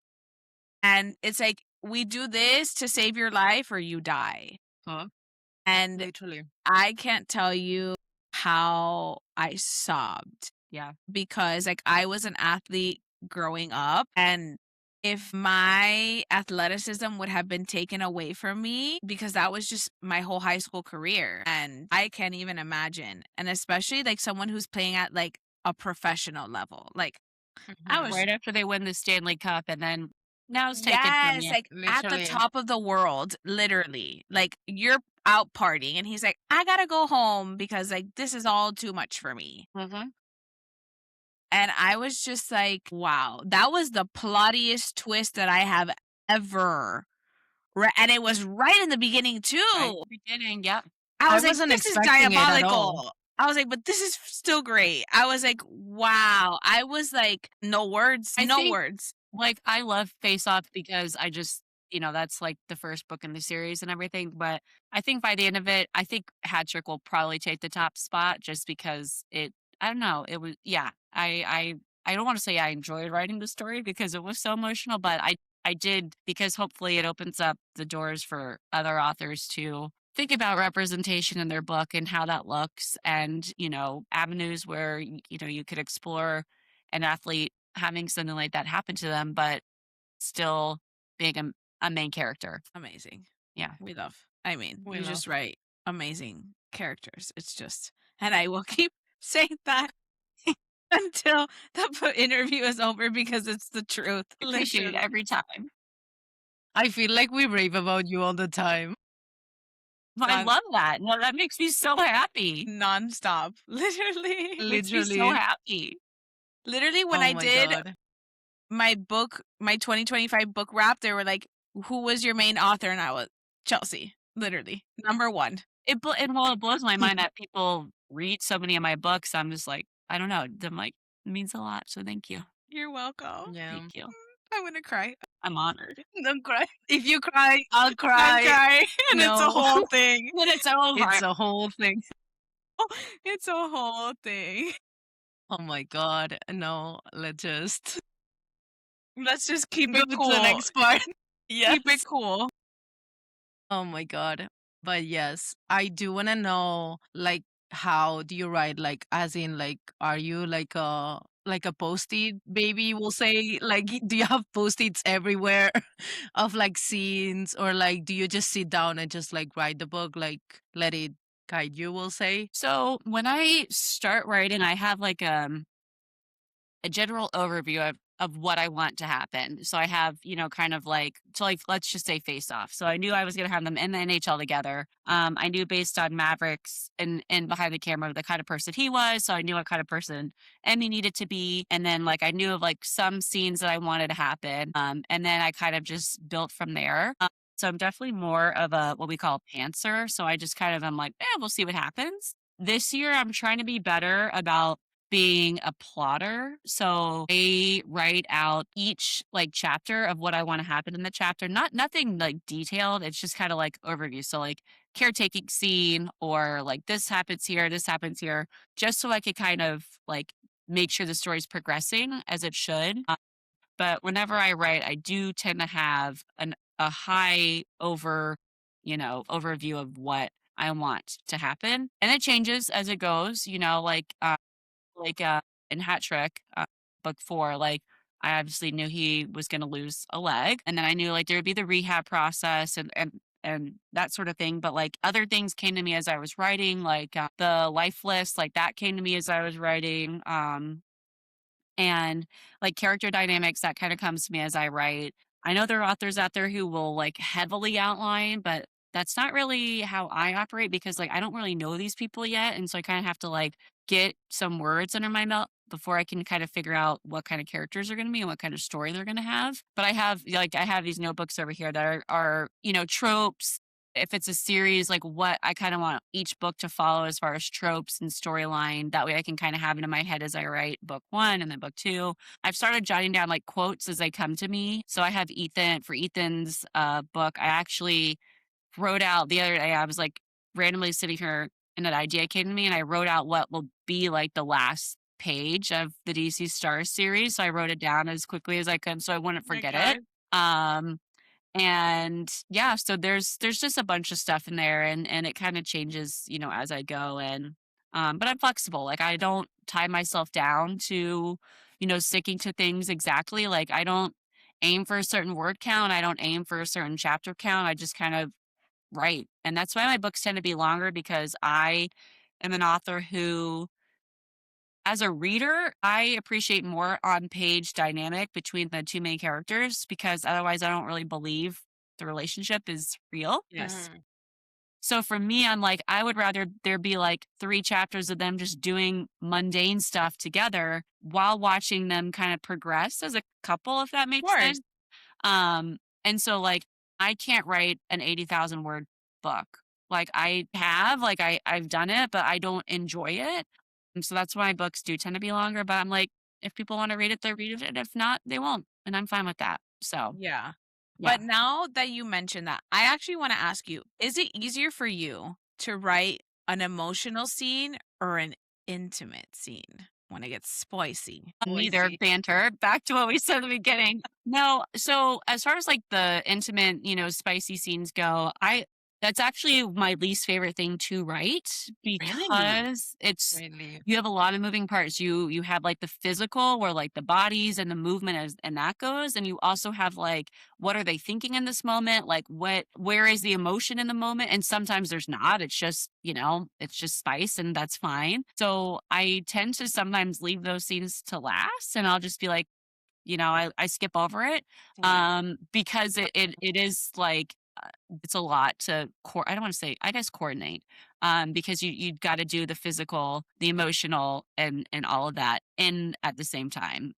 And it's like we do this to save your life or you die. Uh-huh. And Literally. I can't tell you how I sobbed Yeah. because like I was an athlete growing up and if my athleticism would have been taken away from me because that was just my whole high school career and I can't even imagine and especially like someone who's playing at like a professional level like I Mhm. was Right after they win the Stanley Cup, and then now it's taken from yes you. like at the Literally. top of the world literally like you're out partying and he's like I gotta go home because like this is all too much for me. Mhm. And I was just like, wow, that was the plottiest twist that I have ever and it was right in the beginning Right too. at the beginning, yep. I I was like, wasn't this is expecting it at all. diabolical. I was like, but this is still great. I was like, wow. I was like, no words, I no think, words. like, I love Face Off because I just that's, like, the first book in the series and everything, but I think by the end of it, I think Hat Trick will probably take the top spot just because I don't know, it was yeah. I don't wanna say I enjoyed writing the story because it was so emotional, but I did because hopefully it opens up the doors for other authors to think about representation in their book and how that looks and, avenues where, you could explore an athlete having something like that happen to them, but still being a main character. Amazing. Yeah. We love. I mean, We you just love. write amazing characters. It's just, and I will keep saying that until the interview is over because it's the truth. I appreciate it Literally. every time. I feel like we rave about you all the time. But I Non love that. No, that makes me so happy. nonstop. Literally. Makes me so Literally. happy. Literally when Oh I my did god. my 2025 book wrap, they were like, "Who was your main author?" And I was Chelsea. Literally. Number 1. And while it blows my mind that people read so many of my books, I'm just like, I don't know. I'm like, it means a lot. So thank you. You're welcome. Yeah. Thank you. I'm gonna cry. I'm honored. Don't cry. If you cry, I'll I'm cry. crying, and it's a No. whole thing. Then it's over. It's a whole thing. It's a whole thing. Oh my god. No, let's just Let's just keep go it to the cool. next part. Keep it Yes. cool. Oh my god. But yes, I do want to know like how do you write like as in like are you like a post-it baby we'll say like do you have post-its everywhere of like scenes or like do you just sit down and just like write the book like let it guide you we'll say? So when I start writing, I have like a general overview of what I want to happen. So I have, kind of like so like let's just say face off. So I knew I was gonna have them in the NHL together. I knew based on Mavericks and behind the camera the kind of person he was. So I knew what kind of person Emmy needed to be. And then like I knew of like some scenes that I wanted to happen. And then I kind of just built from there. So I'm definitely more of a what we call a pantser. So I just kind of I'm like, we'll see what happens. This year I'm trying to be better about being a plotter. So I write out each like chapter of what I want to happen in the chapter. Nothing like detailed. It's just kind of like overview. So like caretaking scene or like this happens here, just so I could kind of like make sure the story's progressing as it should. But whenever I write, I do tend to have a high overview of what I want to happen. And it changes as it goes, like, in Hat Trick, book 4, like, I obviously knew he was gonna lose a leg, and then I knew, like, there would be the rehab process and that sort of thing, but, like, other things came to me as I was writing, like, the life list, like, that came to me as I was writing, and, like, character dynamics, that kinda comes to me as I write. I know there are authors out there who will, like, heavily outline, but that's not really how I operate because, like, I don't really know these people yet, and so I kinda have to, like, get some words under my belt before I can kind of figure out what kind of characters are gonna be and what kind of story they're gonna have. But I have these notebooks over here that are tropes. If it's a series, like, what I kinda want each book to follow as far as tropes and storyline, that way I can kinda have it in my head as I write book 1 and then book 2. I've started jotting down, like, quotes as they come to me. So I have Ethan's, book, I actually wrote out the other day, I was, like, randomly sitting here and an idea came to me, and I wrote out what will be, like, the last page of the DC Stars series, so I wrote it down as quickly as I could so I wouldn't forget Okay. it. Um and yeah, so there's just a bunch of stuff in there and it kind of changes, as I go and but I'm flexible. Like I don't tie myself down to, sticking to things exactly. Like I don't aim for a certain word count. I don't aim for a certain chapter count. I just kind of write. And that's why my books tend to be longer because I am an author who as a reader, I appreciate more on page dynamic between the two main characters because otherwise I don't really believe the relationship is real. Yes. Mhm. So for me, I'm like, I would rather there be like 3 chapters of them just doing mundane stuff together while watching them kind of progress as a couple, if that Of makes course. sense. And so like I can't write an 80,000 word book. Like I've done it, but I don't enjoy it. And so that's why books do tend to be longer. But I'm like, if people want to read it, they'll read it. If not, they won't. And I'm fine with that. So Yeah. yeah. But now that you mentioned that, I actually want to ask you, is it easier for you to write an emotional scene or an intimate scene when it gets spicy? Neither Spicy. banter. Back to what we said at the beginning. No, so as far as like the intimate, spicy scenes go, I that's actually my least favorite thing to write Really? because it's Really. you have a lot of moving parts. You have like the physical where like the bodies and the movement and that goes. And you also have like what are they thinking in this moment? Like where is the emotion in the moment? And sometimes there's not. It's just, it's just spice and that's fine. So I tend to sometimes leave those scenes to last and I'll just be like, I skip over it Yeah. because it is like it's a lot to I don't want to say I guess coordinate because you got to do the physical, the emotional, and all of that in at the same time.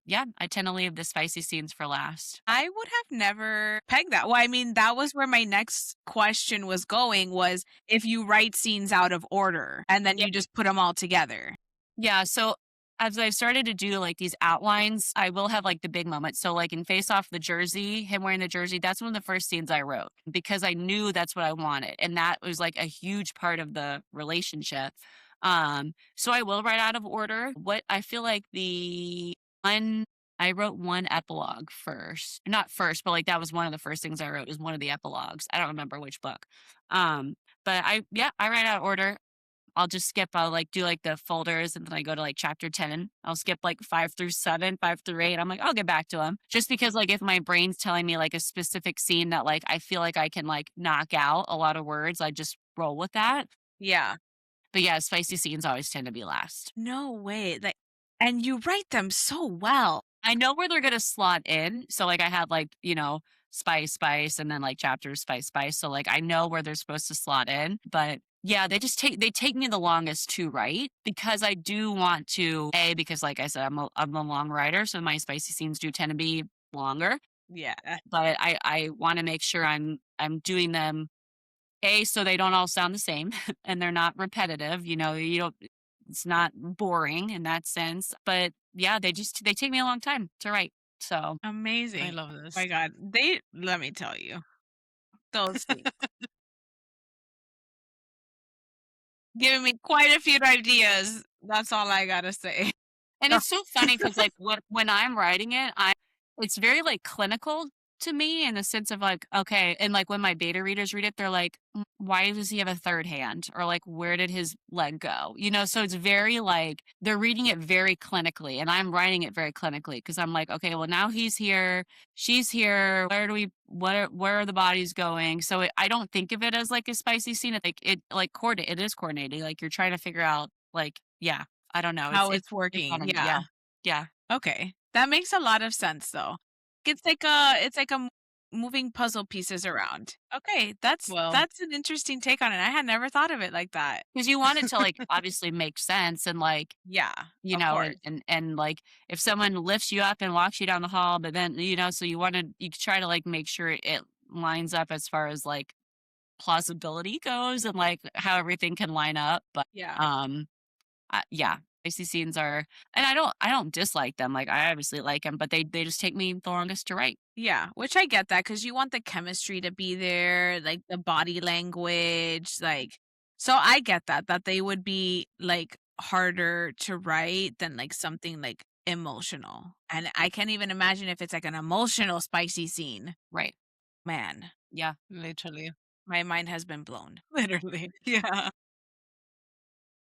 Yeah, I tend to leave the spicy scenes for last. I would have never pegged that. Well, I mean, that was where my next question was going was if you write scenes out of order and then you just put them all together. Yeah, so as I started to do like these outlines, I will have like the big moments. So like in Face Off the jersey, him wearing the jersey, that's one of the first scenes I wrote because I knew that's what I wanted. And that was like a huge part of the relationship. So I will write out of order. What I feel like the one I wrote one epilogue first. Not first, but like that was one of the first things I wrote was one of the epilogues. I don't remember which book. But I write out order. I'll just skip, I'll, like, do, like, the folders, and then I go to, like, chapter 10. I'll skip, like, 5 through 7, 5 through 8. I'm like, "I'll get back to them. Just because, like, if my brain's telling me, like, a specific scene that, like, I feel like I can, like, knock out a lot of words, I just roll with that. Yeah. But, yeah, spicy scenes always tend to be last. No way. Like, and you write them so well. I know where they're gonna slot in. So, like, I have, like, spice, spice, and then, like, chapters, spice, spice. So, like, I know where they're supposed to slot in. But, yeah, they take me the longest to write because I do want to because, like I said, I'm a long writer, so my spicy scenes do tend to be longer. Yeah. But I wanna make sure I'm doing them, so they don't all sound the same and they're not repetitive, you don't it's not boring in that sense. But yeah, they take me a long time to write. So I Amazing. love Oh this. my God. Let me tell you, those things giving me quite a few ideas. That's all I gotta say. and it's so funny because like when I'm writing it, it's very like clinical to me in the sense of like, okay, and like when my beta readers read it, they're like, why does he have a third hand? Or like, where did his leg go? You know, so it's very like they're reading it very clinically, and I'm writing it very clinically because I'm like, okay, well now he's here, she's here. Where are the bodies going? So I don't think of it as like a spicy scene. It is coordinating. Like you're trying to figure out like, yeah, I don't know. How it's It's working. fun. Yeah. Yeah. Yeah. Okay. That makes a lot of sense though. It's like a moving puzzle pieces around. Okay, Well, that's an interesting take on it. I had never thought of it like that. Because you want it to like obviously make sense and like, Yeah, you of know, course. and like if someone lifts you up and walks you down the hall, but then, you know, so you try to like make sure it lines up as far as like plausibility goes and like how everything can line up. But Yeah. yeah, icy scenes are, and I don't dislike them. Like I obviously like them, but they just take me the longest to write. Yeah, which I get that because you want the chemistry to be there, like the body language, like so I get that they would be like harder to write than like something like emotional. And I can't even imagine if it's like an emotional spicy scene. Right. Man, Yeah. literally. my mind has been blown. Literally. Yeah.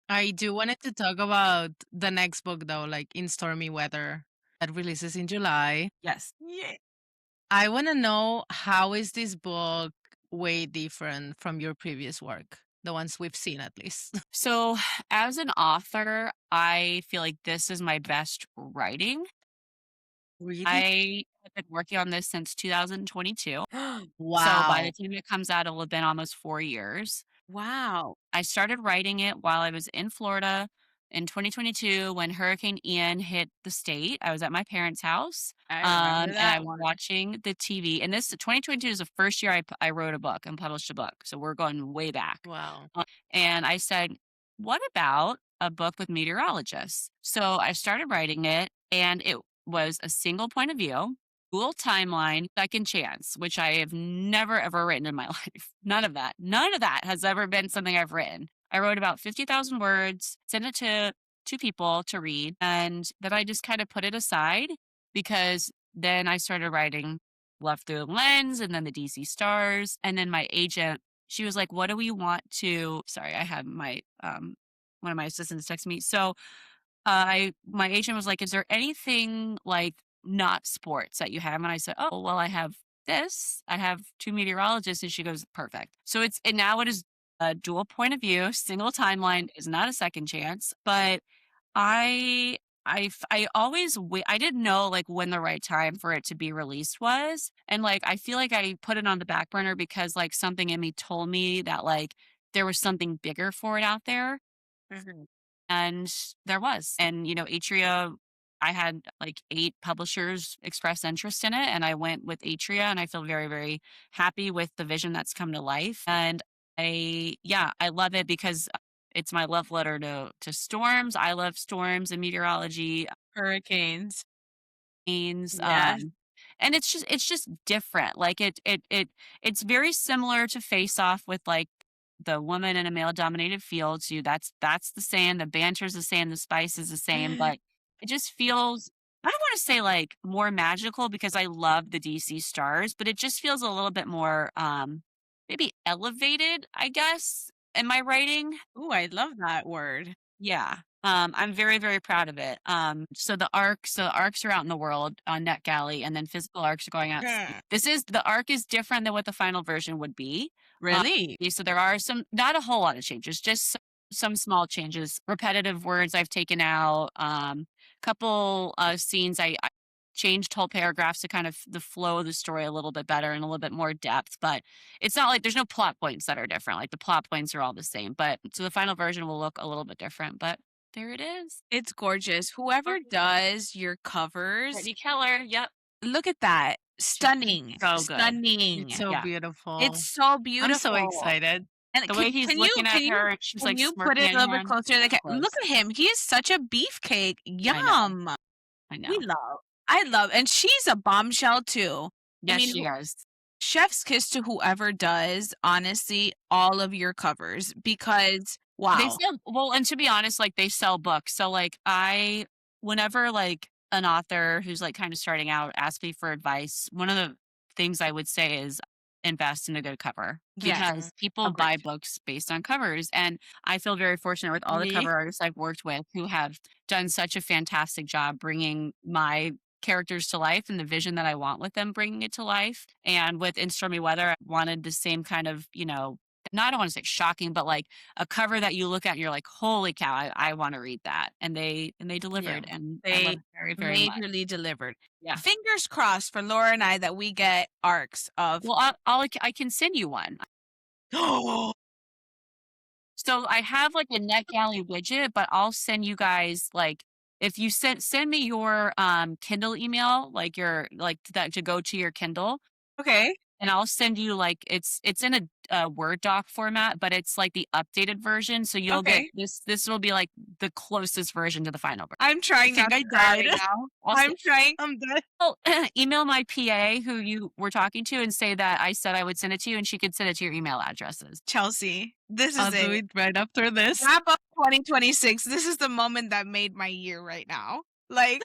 I do wanted to talk about the next book though, like In Stormy Weather, that releases in July. Yes. Yeah. I want to know, how is this book way different from your previous work? The ones we've seen at least. So, as an author, I feel like this is my best writing. Really? I have been working on this since 2022. So by the Wow. time it comes out, it will have been almost 4 years. Wow. I started writing it while I was in Florida in 2022 when Hurricane Ian hit the state. I was at my parents' house, I remember and I that was one. watching the TV. And this 2022 is the first year I wrote a book and published a book. So we're going way back. Wow. And I said, what about a book with meteorologists? So I started writing it, and it was a single point of view, dual timeline, second chance, which I have never ever written in my life. None of that. None of that has ever been something I've written. I wrote about 50,000 words, sent it to two people to read, and then I just kind of put it aside because then I started writing Love Through the Lens and then the DC Stars. And then my agent, she was like, what do we want to, sorry, I had my, one of my assistants text me. So my agent was like, "Is there anything like not sports that you have?" And I said, "Oh, well, I have this. I have two meteorologists." And she goes, "Perfect." So and now it is a dual point of view, single timeline is not a second chance. But I I always I didn't know like when the right time for it to be released was, and like I feel like I put it on the back burner because like something in me told me that like there was something bigger for it out there. Mhm. And there was. And, you know, Atria, I had like 8 publishers express interest in it, and I went with Atria, and I feel very, very happy with the vision that's come to life. And yeah, I love it because it's my love letter to storms. I love storms and meteorology Hurricanes. means Yes. and it's just different. Like it's very similar to Face Off with like the woman in a male dominated field. So that's the same. The banter's the same. The spice is the same. But it just feels, I don't want to say like more magical because I love the DC stars, but it just feels a little bit more maybe elevated, I guess, in my writing. Ooh, I love that word. Yeah. I'm very, very proud of it. So the arcs are out in the world on NetGalley, and then physical arcs are going out. Hmm. The arc is different than what the final version would be. Really? So there are not a whole lot of changes, just some small changes. Repetitive words I've taken out. Couple scenes I changed whole paragraphs to kind of the flow of the story a little bit better and a little bit more depth. But it's not like there's no plot points that are different. Like the plot points are all the same. But so the final version will look a little bit different. But there it is. It's gorgeous. Whoever does your covers, Brittany Keller. Yep. look at that. She's Stunning. so good. Stunning. It's so Yeah. beautiful. It's so I'm so beautiful. excited. And The way he's can you looking can at you her, and she's, can like, you put smirking it a at little bit him. closer? Like, look Close. at him. He is such a beefcake. I know. Yum. I We know. love. I love, and she's a bombshell too. I Yes, mean, she is. chef's kiss to whoever does, honestly, all of your covers because They wow. sell well, and to be honest, like, they sell books. So, like, whenever, like, an author who's, like, kinda starting out asks me for advice, one of the things I would say is invest in a good cover Yes. because people buy Agreed. books based on covers, and I feel very fortunate with all the Me? cover artists I've worked with who have done such a fantastic job bringing my characters to life and the vision that I want with them, bringing it to life. And with In Stormy Weather, I wanted the same kind of, not I don't wanna say shocking, but, like, a cover that you look at and you're like, "Holy cow, I wanna read that." And they Yeah. delivered, and I love They it very, very much. majorly delivered. Yeah. Fingers crossed for Laura and I that we get arcs of Well, I can send you one. So I have, like, a NetGalley widget, but I'll send you guys, like, if you send me your, Kindle email, like, your like, that to go to your Kindle, Okay. and I'll send you, like, it's in a Word doc format, but it's, like, the updated version, so you'll get Okay. this will be, like, the closest version to the final version. I'm I trying think not I to cry died. right now. I'll I'm trying. I'm dead. well, email my PA who you were talking to and say that I said I would send it to you, and she could send it to your email addresses. Chelsea, this I'll is do it. it right after this. Wrap up 2026. This is the moment that made my year right now. Like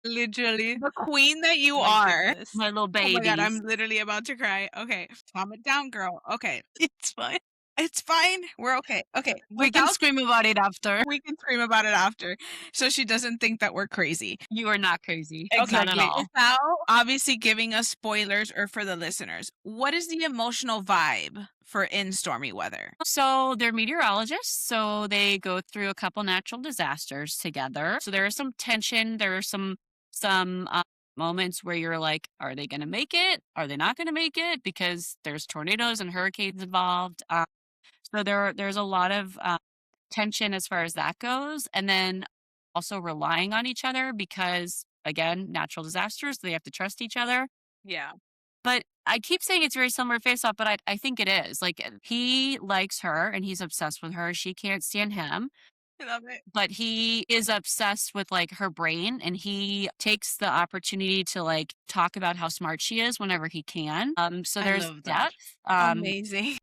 Literally. the queen that you My are. goodness. My little Oh my god, I'm babies. literally about to cry. Okay, calm it down, girl. Okay, It's fine. it's fine. We're okay. Okay, We can scream about it after. we can scream about it after, so she doesn't think that we're crazy. You are not crazy. Okay, Not at Exactly. all. without obviously giving us spoilers or for the listeners, what is the emotional vibe for In Stormy Weather? So they're meteorologists, so they go through a couple natural disasters together. So there is some tension. There are some moments where you're like, are they going to make it? Are they not going to make it? Because there's tornadoes and hurricanes involved. So there's a lot of tension as far as that goes, and then also relying on each other because again, natural disasters. They have to trust each other. Yeah, But I keep saying it's very similar to Face Off, but I think it is. Like he likes her and he's obsessed with her. She can't stand him, I love it. but he is obsessed with like her brain and he takes the opportunity to like talk about how smart she is whenever he can. So I there's love that. depth. Amazing.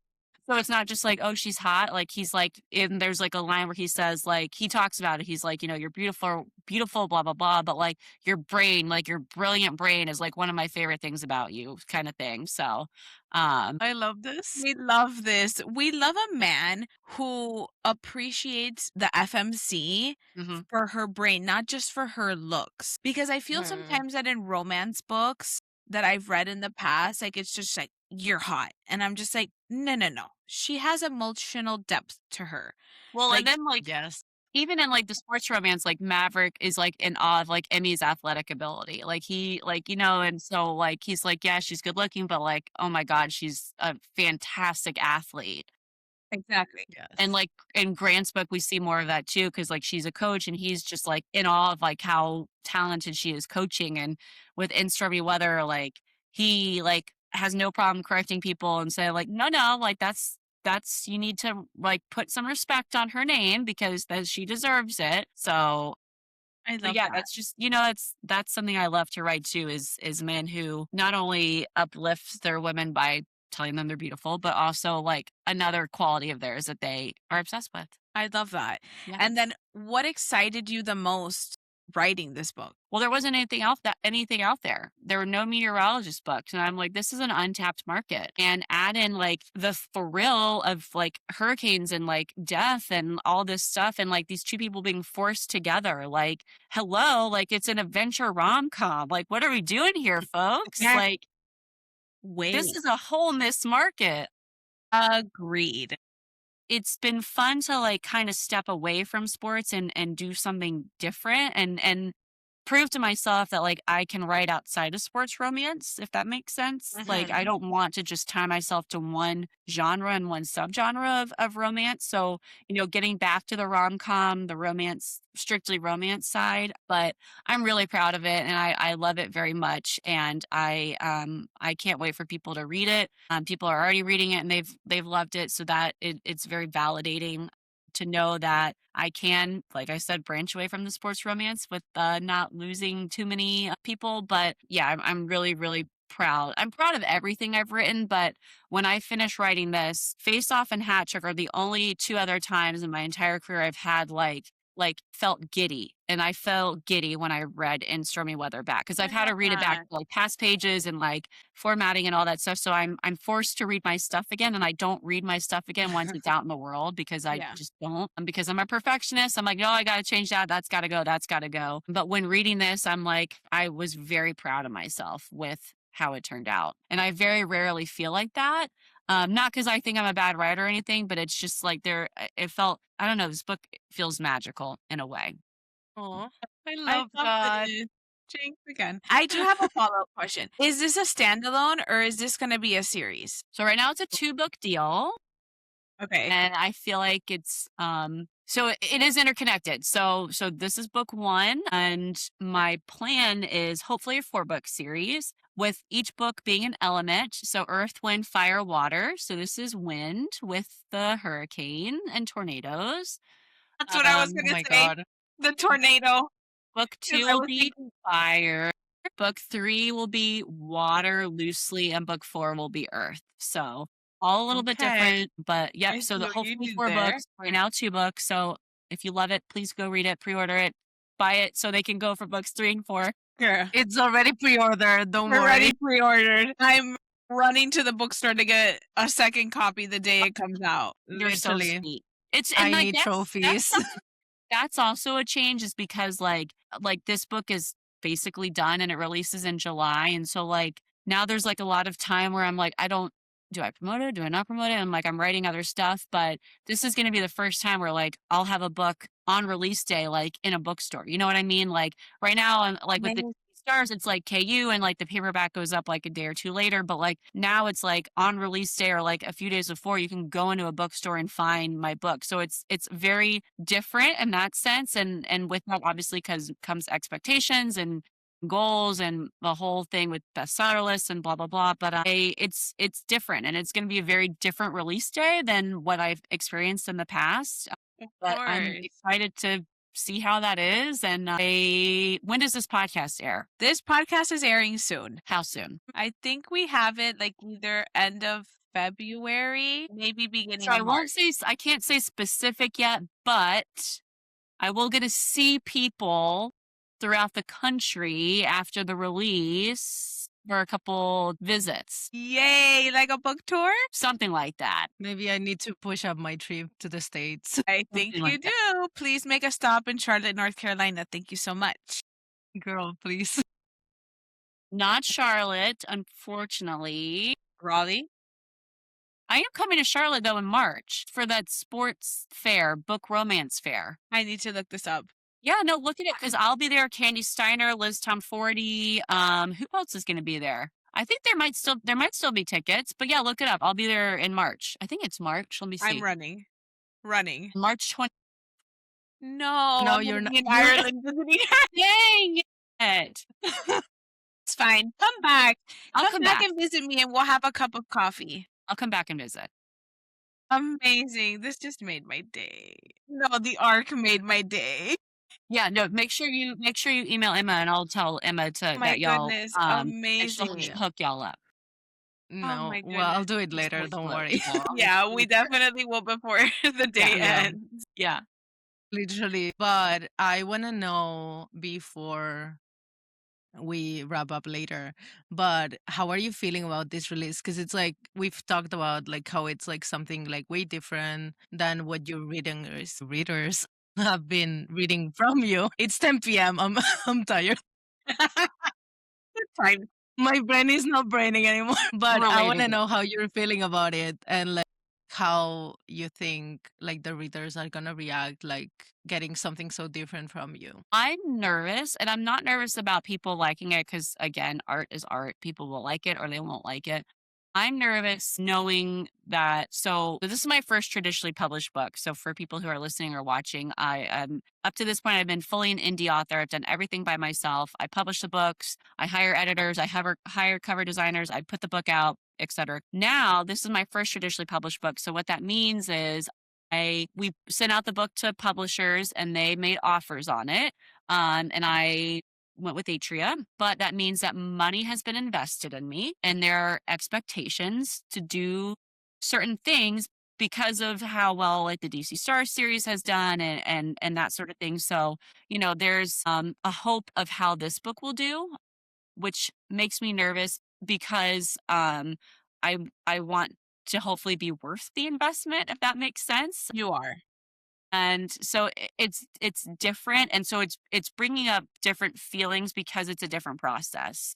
So it's not just like, oh, she's hot. Like he's like, and there's like a line where he says, like, he talks about it. He's like, you're beautiful, beautiful, blah, blah, blah. But like your brain, like your brilliant brain is like one of my favorite things about you, kind of thing. So, I love this. We love this. We love a man who appreciates the FMC mhm. for her brain, not just for her looks. Because I feel Hmm. sometimes that in romance books that I've read in the past, like it's just like, you're hot. And I'm just like, no, no, no. She has emotional depth to her. Well, Like, and then like, Yes. even in like the sports romance, like Maverick is like in awe of like Emmy's athletic ability. Like he like, and so like he's like, yeah, she's good looking, but like, oh my God, she's a fantastic athlete. exactly. Yes. And like in Grant's book, we see more of that too, because like she's a coach and he's just like in awe of like how talented she is coaching. And with In Stormy Weather, like he like has no problem correcting people and say like, no, like that's you need to like put some respect on her name because that she deserves it. So I but love yeah, that. that's just that's something I love to write too is men who not only uplifts their women by telling them they're beautiful, but also like another quality of theirs that they are obsessed with. I love that. Yeah. And then what excited you the most writing this book? Well, there wasn't anything out there. There were no meteorologist books. And I'm like, this is an untapped market. And add in like the thrill of like hurricanes and like death and all this stuff and like these two people being forced together. Like, hello, like it's an adventure rom-com. Like, what are we doing here, folks? Yeah. Like Wait. this is a whole missed market. Agreed. It's been fun to like kind of step away from sports and do something different and prove to myself that like I can write outside of sports romance, if that makes sense. Like I don't want to just tie myself to one genre and one subgenre of romance. So, getting back to the rom-com, the romance, strictly romance side, but I'm really proud of it and I love it very much. And I can't wait for people to read it. People are already reading it and they've loved it. So that it's very validating to know that I can, like I said, branch away from the sports romance with not losing too many people. But yeah, I'm really, really proud. I'm proud of everything I've written, but when I finish writing this, Face Off and Hat Trick are the only two other times in my entire career I've had felt giddy. And I felt giddy when I read In Stormy Weather back because I've had to read it back like past pages and like formatting and all that stuff. So I'm forced to read my stuff again, and I don't read my stuff again once it's out in the world because I just don't. And because I'm a perfectionist, I'm like, no, I got to change that. That's got to go. That's got to go. But when reading this, I'm like, I was very proud of myself with how it turned out. And I very rarely feel like that. Not because I think I'm a bad writer or anything, but it's just like it felt, I don't know, this book feels magical in a way. Oh, I I love love that. this. Jinx again. I do have a follow-up question. Is this a standalone or is this going to be a series? So right now it's a 2-book deal. Okay. And I feel like it's so it is interconnected. So this is book 1 and my plan is hopefully a 4-book series with each book being an element. So earth, wind, fire, water. So this is wind with the hurricane and tornadoes. That's what I was Oh going to my say. God. The tornado. Book 2 will be fire. Book 3 will be water loosely, and book 4 will be earth. So all a little bit different, but yep. I So see what you hopefully did 4 there. books. Right now 2 books. So if you love it, please go read it, pre-order it, buy it so they can go for books 3 and 4. Girl, It's already pre-ordered. Don't we're worry. already pre-ordered. I'm running to the bookstore to get a second copy the day it comes out. You're so Literally. sweet. It's I and like need that's trophies. that's also a change is because like this book is basically done and it releases in July. And so like now there's like a lot of time where I'm like, do I promote it? Do I not promote it? And like I'm writing other stuff, but this is going to be the first time where like I'll have a book on release day, like in a bookstore. You know what I mean? Like right now, I'm like with the stars, it's like KU and like the paperback goes up like a day or two later. But like now it's like on release day or like a few days before, you can go into a bookstore and find my book. So it's very different in that sense. And with that, obviously, comes expectations and goals and the whole thing with bestseller lists and blah blah blah. But it's different, and it's going to be a very different release day than what I've experienced in the past. But I'm excited to see how that is. And when does this podcast air? This podcast is airing soon. How soon? I think we have it like either end of February, maybe beginning So of March. I can't say specific yet, but I will get to see people throughout the country after the release for a couple visits. Yay, like a book tour? Something like that. Maybe I need to push up my trip to the States. I think you do. Please make a stop in Charlotte, North Carolina. Thank you so much. Girl, please. Not Charlotte, unfortunately. Raleigh? I am coming to Charlotte, though, in March for that sports fair, book romance fair. I need to look this up. Yeah, no, look at it because I'll be there. Candy Steiner, Liz Tom 40. Who else is going to be there? I think there might still be tickets, but yeah, look it up. I'll be there in March. I think it's March. Let me see. I'm running. March 20. No, you're not. In Ireland visiting. Dang it! It's fine. Come back. I'll come back and visit me, and we'll have a cup of coffee. I'll come back and visit. Amazing. This just made my day. No, the arc made my day. Yeah, no, make sure you email Emma and I'll tell Emma that y'all goodness, she'll amazing. hook y'all up. No, my well, I'll goodness. do it later. Don't worry. Yeah, we definitely will before the day ends. Yeah. Literally. But I want to know before we wrap up later, but how are you feeling about this release? Because it's like we've talked about like how it's like something like way different than what your readers have been reading from you. It's 10 p.m. I'm tired. It's fine. My brain is not braining anymore. But I want to Related. know how you're feeling about it and like how you think like the readers are gonna react, like getting something so different from you? I'm nervous, and I'm not nervous about people liking it because, again, art is art. People will like it or they won't like it. I'm nervous knowing that. So this is my first traditionally published book. So for people who are listening or watching, I up to this point, I've been fully an indie author. I've done everything by myself. I publish the books. I hire editors. I have hire cover designers. I put the book out, etc. Now this is my first traditionally published book. So what that means is we sent out the book to publishers and they made offers on it. And I went with Atria, but that means that money has been invested in me and there are expectations to do certain things because of how well like the DC Star series has done and that sort of thing. So, there's a hope of how this book will do, which makes me nervous because I I want to hopefully be worth the investment, if that makes sense. You are. And so it's different, and so it's bringing up different feelings because it's a different process.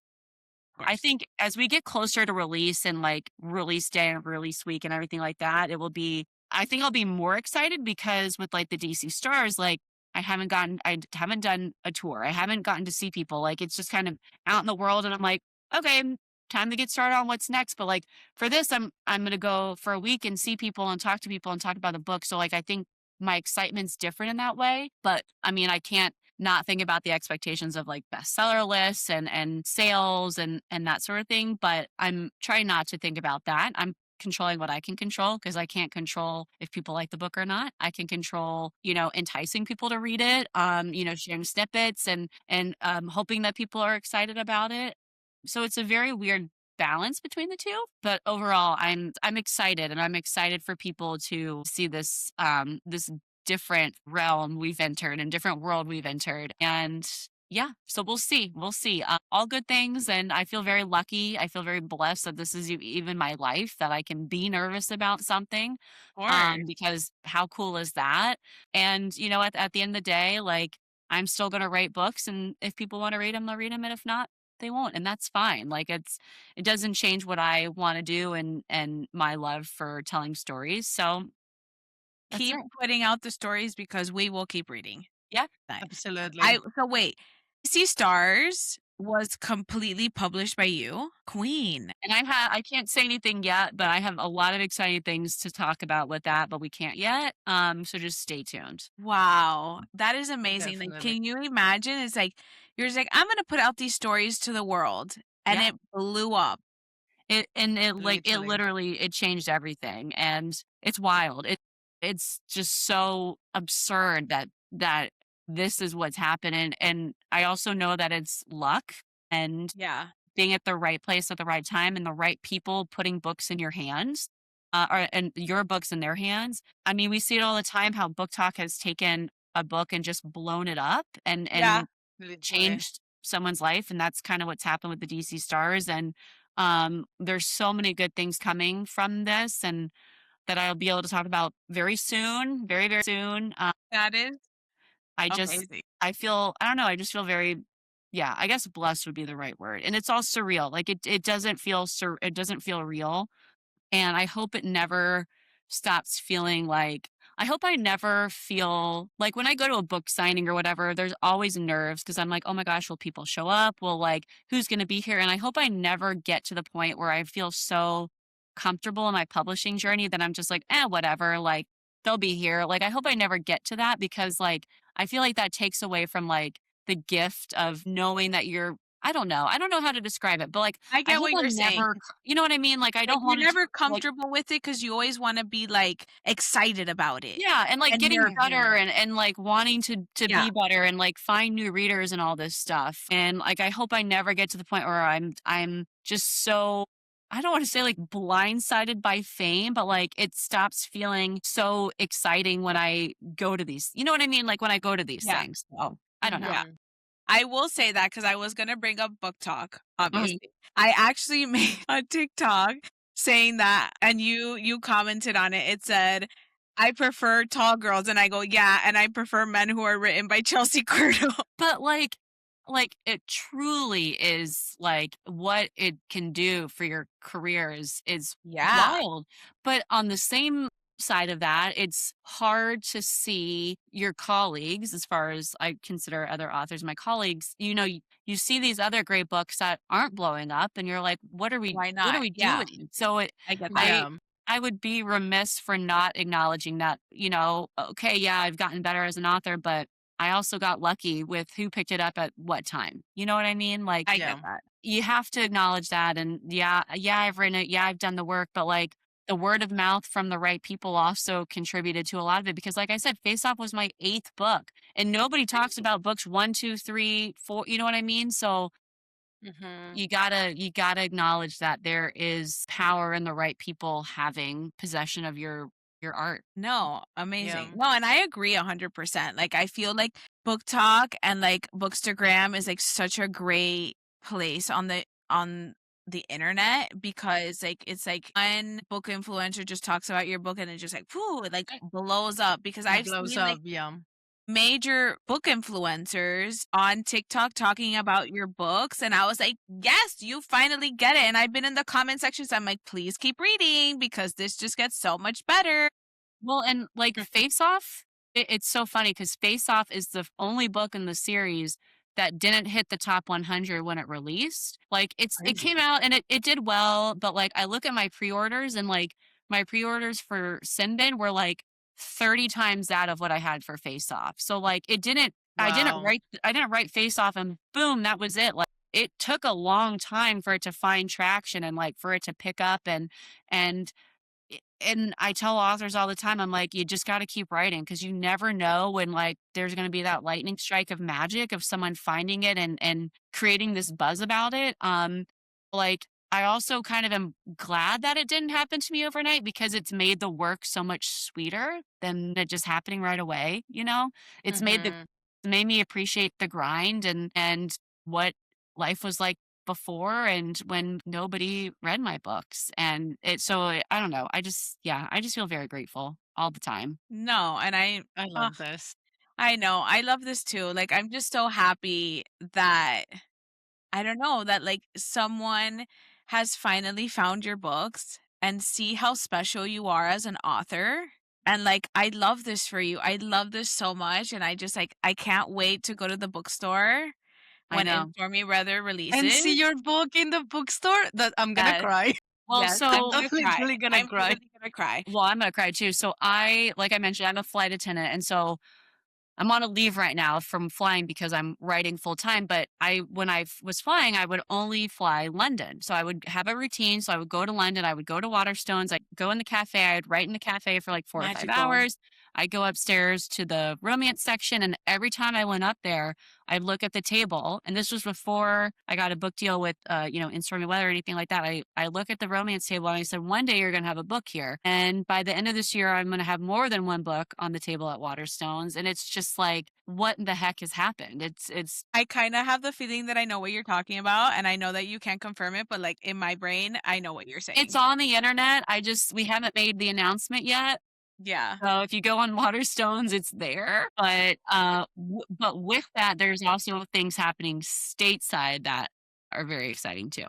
Of I course. think as we get closer to release and like release day and release week and everything like that, I think I'll be more excited because with like the DC stars, like I haven't done a tour. I haven't gotten to see people. Like it's just kind of out in the world and I'm like, okay, time to get started on what's next. But like for this, I'm gonna go for a week and see people and talk to people and talk about the book. So like I think my excitement's different in that way. But I mean, I can't not think about the expectations of like bestseller lists and sales and that sort of thing. But I'm trying not to think about that. I'm controlling what I can control because I can't control if people like the book or not. I can control, enticing people to read it, sharing snippets and hoping that people are excited about it. So it's a very weird balance between the two. But overall, I'm excited and I'm excited for people to see this different realm we've entered and different world we've entered. And yeah, so we'll see. We'll see. All good things. And I feel very lucky. I feel very blessed that this is even my life, that I can be nervous about something. Of course. Because how cool is that? And, at the end of the day, like I'm still going to write books. And if people want to read them, they'll read them. And if not, they won't. And that's fine. Like it doesn't change what I want to do and my love for telling stories. So that's Keep it. putting out the stories because we will keep reading. Yeah. Nice. Absolutely. So wait, DC Stars was completely published by you, Queen. And I can't say anything yet, but I have a lot of exciting things to talk about with that, but we can't yet. So just stay tuned. Wow, that is amazing. Like, Definitely. can you imagine? It's like you're just like, I'm gonna put out these stories to the world, and Yeah. it blew up. It Literally. literally it changed everything and it's wild. It's just so absurd that this is what's happening. And I also know that it's luck and Yeah, being at the right place at the right time and the right people putting books in your hands, and your books in their hands. I mean, we see it all the time how Book Talk has taken a book and just blown it up and yeah. Literally. changed someone's life, and that's kind of what's happened with the DC Stars. And there's so many good things coming from this, and that I'll be able to talk about very soon, very very soon. That is I just amazing. I feel I don't know, I just feel very yeah, I guess blessed would be the right word. And it's all surreal. Like it doesn't feel it doesn't feel real. And I hope it never stops feeling like I hope I never feel like when I go to a book signing or whatever, there's always nerves because I'm like, oh my gosh, will people show up? Will like who's gonna be here? And I hope I never get to the point where I feel so comfortable in my publishing journey that I'm just like, whatever, like they'll be here. Like I hope I never get to that because like I feel like that takes away from like the gift of knowing that you're I don't know. I don't know how to describe it, but like I I get hope what you're I'm saying. never you know what I mean? Like I Like don't you're want to never like comfortable with it because you always want to be like excited about it, yeah, and like and getting you're better and like wanting to yeah. be better and like find new readers and all this stuff. And like I hope I never get to the point where I'm just so I don't want to say like blindsided by fame, but like it stops feeling so exciting when I go to these. You know what I mean? Like when I go to these Yeah. things. So I don't know. Yeah. Mhm. I will say that because I was gonna bring up book talk, Mhm. obviously. I actually made a TikTok saying that, and you commented on it. It said, "I prefer tall girls," and I go, "Yeah," and I prefer men who are written by Chelsea Curto. But like it truly is like what it can do for your career is Yeah. wild. But on the same side of that, it's hard to see your colleagues, as far as I consider other authors my colleagues, you see these other great books that aren't blowing up and you're like, Why what are not? we Yeah, doing? So I get that. I Yeah. I would be remiss for not acknowledging that, okay, yeah, I've gotten better as an author, but I also got lucky with who picked it up at what time. You know what I mean? Like, I get Yeah. that. you have to acknowledge that. And yeah, I've written it. Yeah, I've done the work, but like the word of mouth from the right people also contributed to a lot of it. Because like I said, Face Off was my 8th book and nobody talks about books 1, 2, 3, 4. You know what I mean? So Hmm. you gotta acknowledge that there is power in the right people having possession of your art. No, Yeah. amazing. No, and I agree 100%. Like, I feel like Book Talk and like Bookstagram is like such a great place on the internet because like it's like one book influencer just talks about your book and it just like whoo, it like blows up because It I've blows seen like up. Yeah. major book influencers on TikTok talking about your books. And I was like, yes, you finally get it. And I've been in the comment sections. I'm like, please keep reading because this just gets so much better. Well, and like Face Off, it's so funny because Face Off is the only book in the series that didn't hit the top 100 when it released. Like it Crazy. came out and it did well, but like I look at my pre-orders and like my pre-orders for Sinbin were like 30 times that of what I had for Face Off. So like it didn't Wow. I didn't write Face Off and boom, that was it. Like it took a long time for it to find traction and like for it to pick up and and I tell authors all the time, I'm like, you just got to keep writing because you never know when like there's going to be that lightning strike of magic of someone finding it and creating this buzz about it. Like I also kind of am glad that it didn't happen to me overnight because it's made the work so much sweeter than it just happening right away. Hmm. It's made me appreciate the grind and what life was like before and when nobody read my books. And I don't know. I just feel very grateful all the time. No, and I uh, love this. I know. I love this too. Like, I'm just so happy that I don't know that like someone has finally found your books and see how special you are as an author. And like, I love this for you. I love this so much. And I just like, I can't wait to go to the bookstore I when In know. Stormy Weather And releases. see your book in the bookstore. That I'm gonna Yes, cry. Well, yes, I'm so gonna cry. Literally gonna I'm cry. literally gonna cry. well, I'm gonna cry too. So like I mentioned, I'm a flight attendant, and so I'm on a leave right now from flying because I'm writing full time. But when was flying, I would only fly London. So I would have a routine. So I would go to London, I would go to Waterstones, I'd go in the cafe, I'd write in the cafe for like 4 or 5 Magical. hours. I'd go upstairs to the romance section. And every time I went up there, I'd look at the table. And this was before I got a book deal with, In Stormy Weather or anything like that. I look at the romance table and I said, one day you're going to have a book here. And by the end of this year, I'm going to have more than one book on the table at Waterstones. And it's just like, what in the heck has happened? It's I kind of have the feeling that I know what you're talking about, and I know that you can't confirm it, but like in my brain, I know what you're it's saying. on the internet. We haven't made the announcement yet. Yeah, So if you go on Waterstones, it's there. But with that, there's also things happening stateside that are very exciting too.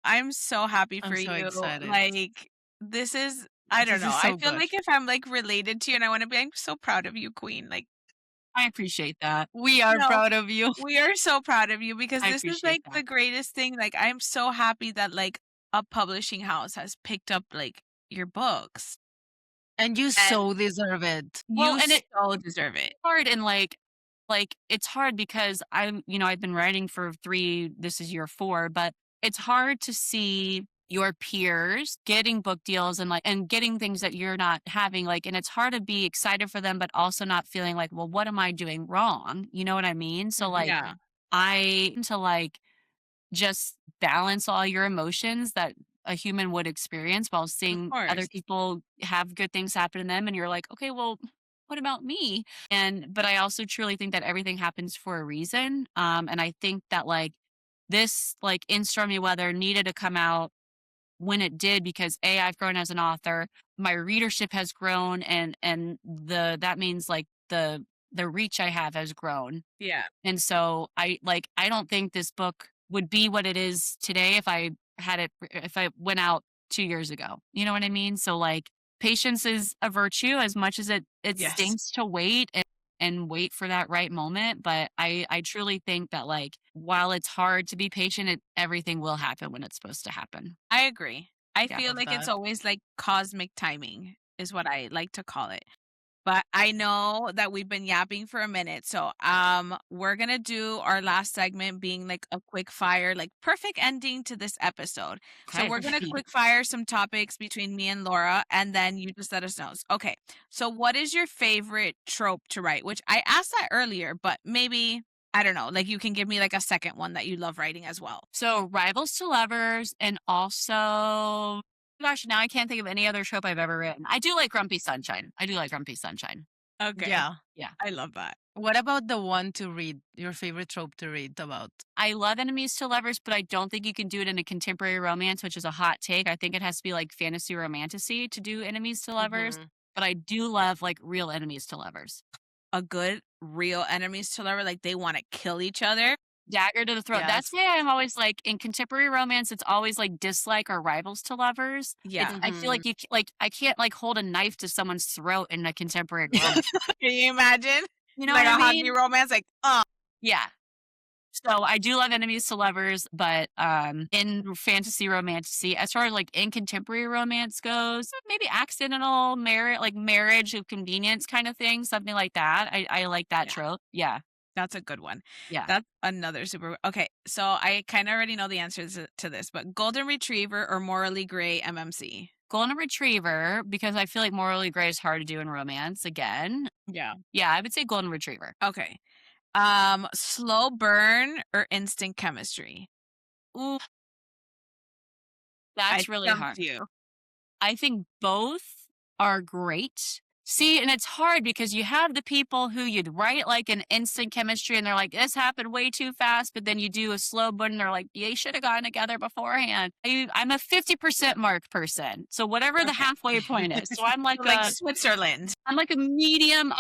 I'm so happy I'm for so you. excited. Like, this is, I don't This know. is I so feel good. like if I'm like related to you and I want to be, I'm so proud of you, Queen. Like, I appreciate that. We are no, proud of you. we are so proud of you because I this is appreciate like the that. greatest thing. Like, I'm so happy that like a publishing house has picked up like your books. And you And so deserve it. Well, you and it's so deserve it. hard and like it's hard because I've been writing for this is year 4, but it's hard to see your peers getting book deals and like and getting things that you're not having like and it's hard to be excited for them but also not feeling like, well, what am I doing wrong? You know what I mean? So like Mhm. Yeah, I to like just balance all your emotions that a human would experience while of seeing other course. people have good things happen to them and you're like, okay, well, what about me? But I also truly think that everything happens for a reason. And I think that like this like In Stormy Weather needed to come out when it did because I've grown as an author, my readership has grown and that means like the reach I have has grown. Yeah. And so I don't think this book would be what it is today if I went out 2 years ago. You know what I mean? So like patience is a virtue as much as it Yes. stinks to wait and wait for that right moment. But I truly think that like while it's hard to be patient, everything will happen when it's supposed to happen. I agree. I Yeah. feel Love like it's that. always like cosmic timing is what I like to call it. But I know that we've been yapping for a minute. So we're gonna do our last segment being like a quick fire, like perfect ending to this episode. So Okay. we're gonna quick fire some topics between me and Laura, and then you just let us know. Okay. So what is your favorite trope to write? Which I asked that earlier, but maybe I don't know, like you can give me like a second one that you love writing as well. So rivals to lovers, and also, gosh, now I can't think of any other trope I've ever written. I do like Grumpy Sunshine. I do like Grumpy Sunshine. Okay. Yeah. Yeah. I love that. What about the one to read? Your favorite trope to read about? I love enemies to lovers, but I don't think you can do it in a contemporary romance, which is a hot take. I think it has to be like fantasy romantasy to do enemies to lovers. Mhm. But I do love like real enemies to lovers. A good real enemies to lover, like they want to kill each other. Dagger to the throat. That's Yes. why I'm always like in contemporary romance, it's always like dislike or rivals to lovers. Yeah. I feel like I can't like hold a knife to someone's throat in a contemporary romance. Can you imagine? You know Like what a I hot mean? new romance, like, Yeah. So I do love enemies to lovers, but in fantasy romantasy, as far as like in contemporary romance goes, maybe accidental marriage, like marriage of convenience kind of thing, something like that. I like that Yeah. trope. Yeah. that's a good one. Yeah. That's another super. Okay, so I kind of already know the answer to this, but golden retriever or morally gray MMC? Golden retriever, because I feel like morally gray is hard to do in romance again. Yeah. Yeah, I would say golden retriever. Okay. Slow burn or instant chemistry? Ooh, I that's really hard. stumped you. I think both are great. See, and it's hard because you have the people who you'd write like an instant chemistry and they're like, this happened way too fast. But then you do a slow burn and they're like, they should have gotten together beforehand. I'm a 50% mark person. So whatever the Okay. halfway point is. So I'm like, Like Switzerland. I'm like a medium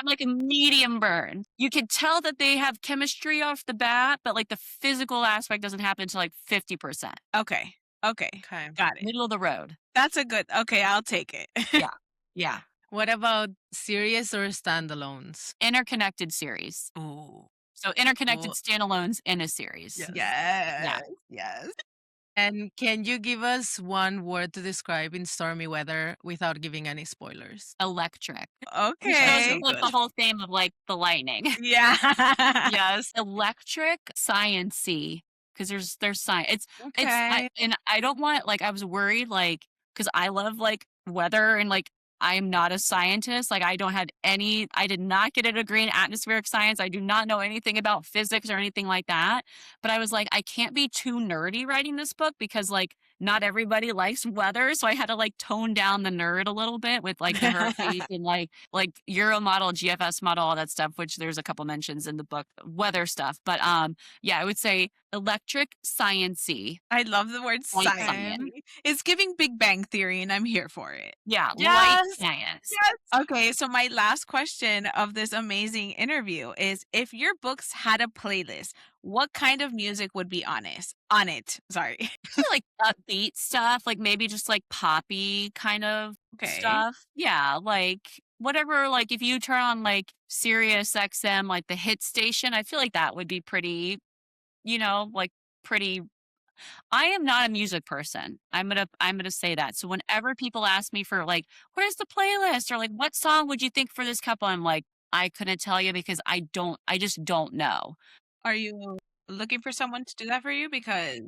burn. You can tell that they have chemistry off the bat, but like the physical aspect doesn't happen until like 50%. Okay. Okay. Okay. Got it. Middle of the road. That's a good. Okay, I'll take it. Yeah. Yeah. What about series or standalones? Interconnected series. Ooh. So interconnected Ooh. standalones in a series. Yes. Yes. Yes. And can you give us one word to describe in Stormy Weather without giving any spoilers? Electric. Okay. Which goes with the whole theme of like the lightning. Yeah. Yes. Electric, science-y. Because there's science. Okay. And I don't want like I was worried like because I love like weather and like I'm not a scientist. Like I did not get a degree in atmospheric science. I do not know anything about physics or anything like that. But I was like, I can't be too nerdy writing this book because like not everybody likes weather. So I had to like tone down the nerd a little bit with like the hurricanes and like Euro model, GFS model, all that stuff, which there's a couple mentions in the book, weather stuff. But yeah, I would say electric, science-y. I love the word Light science. science. It's giving Big Bang Theory, and I'm here for it. Yeah, light Yes. science. Yes. Okay, so my last question of this amazing interview is if your books had a playlist, what kind of music would be on it? Sorry. I feel like upbeat stuff, like maybe just like poppy kind of Okay. stuff. Yeah, like whatever, like if you turn on like Sirius XM, like the hit station, I feel like that would be pretty, like pretty. I am not a music person. I'm gonna say that. So whenever people ask me for like, where's the playlist or like what song would you think for this couple, I'm like, I couldn't tell you because I just don't know. Are you looking for someone to do that for you? Because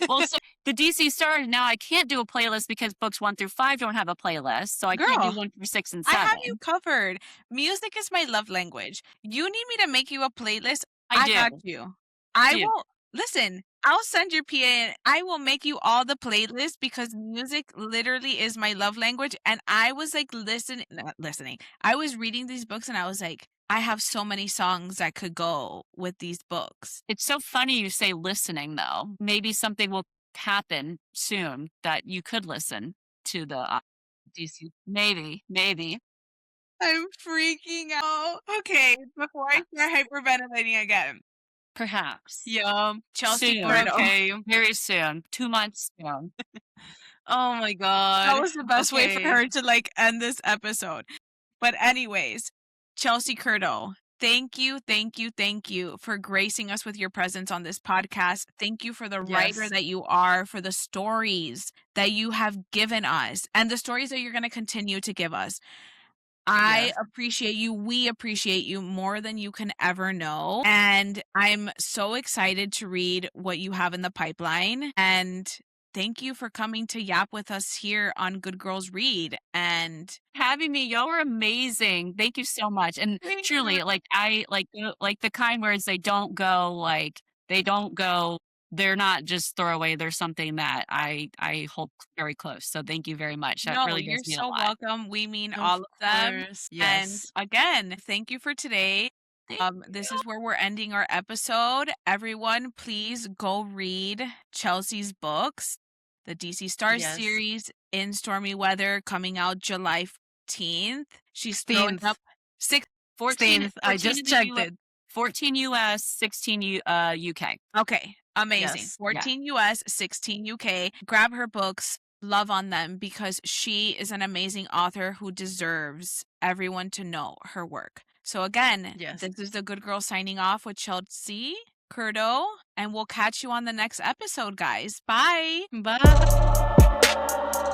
Well, so the DC Stars now I can't do a playlist because books 1 through 5 don't have a playlist, so I can't do Girl, 1 through 6 and I 7. have you covered. Music is my love language. You need me to make you a playlist? I got do. you. I Do. will listen. I'll send your PA and I will make you all the playlists because music literally is my love language. And I was like not listening. I was reading these books and I was like, I have so many songs that could go with these books. It's so funny you say listening though. Maybe something will happen soon that you could listen to the DC. Maybe. I'm freaking out. Okay, before I start hyperventilating again. Perhaps. Yeah, Chelsea Soon. Curto. Okay. Very soon. 2 months soon. Oh my God. That was the best way for Okay. her to like end this episode. But anyways, Chelsea Curto, thank you for gracing us with your presence on this podcast. Thank you for the writer Yes. that you are, for the stories that you have given us, and the stories that you're going to continue to give us. I Yes. appreciate you. We appreciate you more than you can ever know. And I'm so excited to read what you have in the pipeline. And thank you for coming to yap with us here on Good Girls Read. And Having me, y'all were amazing. Thank you so much. And Thank truly, you. like I like the kind words. They don't go. They're not just throwaway. They're something that I hold very close. So thank you very much. That no, really you're does mean a so lot. welcome. We mean Of all of them. course. And Yes. again, thank you for today. Thank This you. is where we're ending our episode. Everyone, please go read Chelsea's books. The DC Stars Yes. series, In Stormy Weather, coming out July 14th. She's throwing 16th. up 14 16th. I 14 just in the checked U- it. 14 US, 16 UK. Okay, amazing. Yes. 14 US, 16 UK. Grab her books, love on them, because she is an amazing author who deserves everyone to know her work. So again, Yes. this is the Good Girl signing off with Chelsea Curto, and we'll catch you on the next episode, guys. Bye. Bye.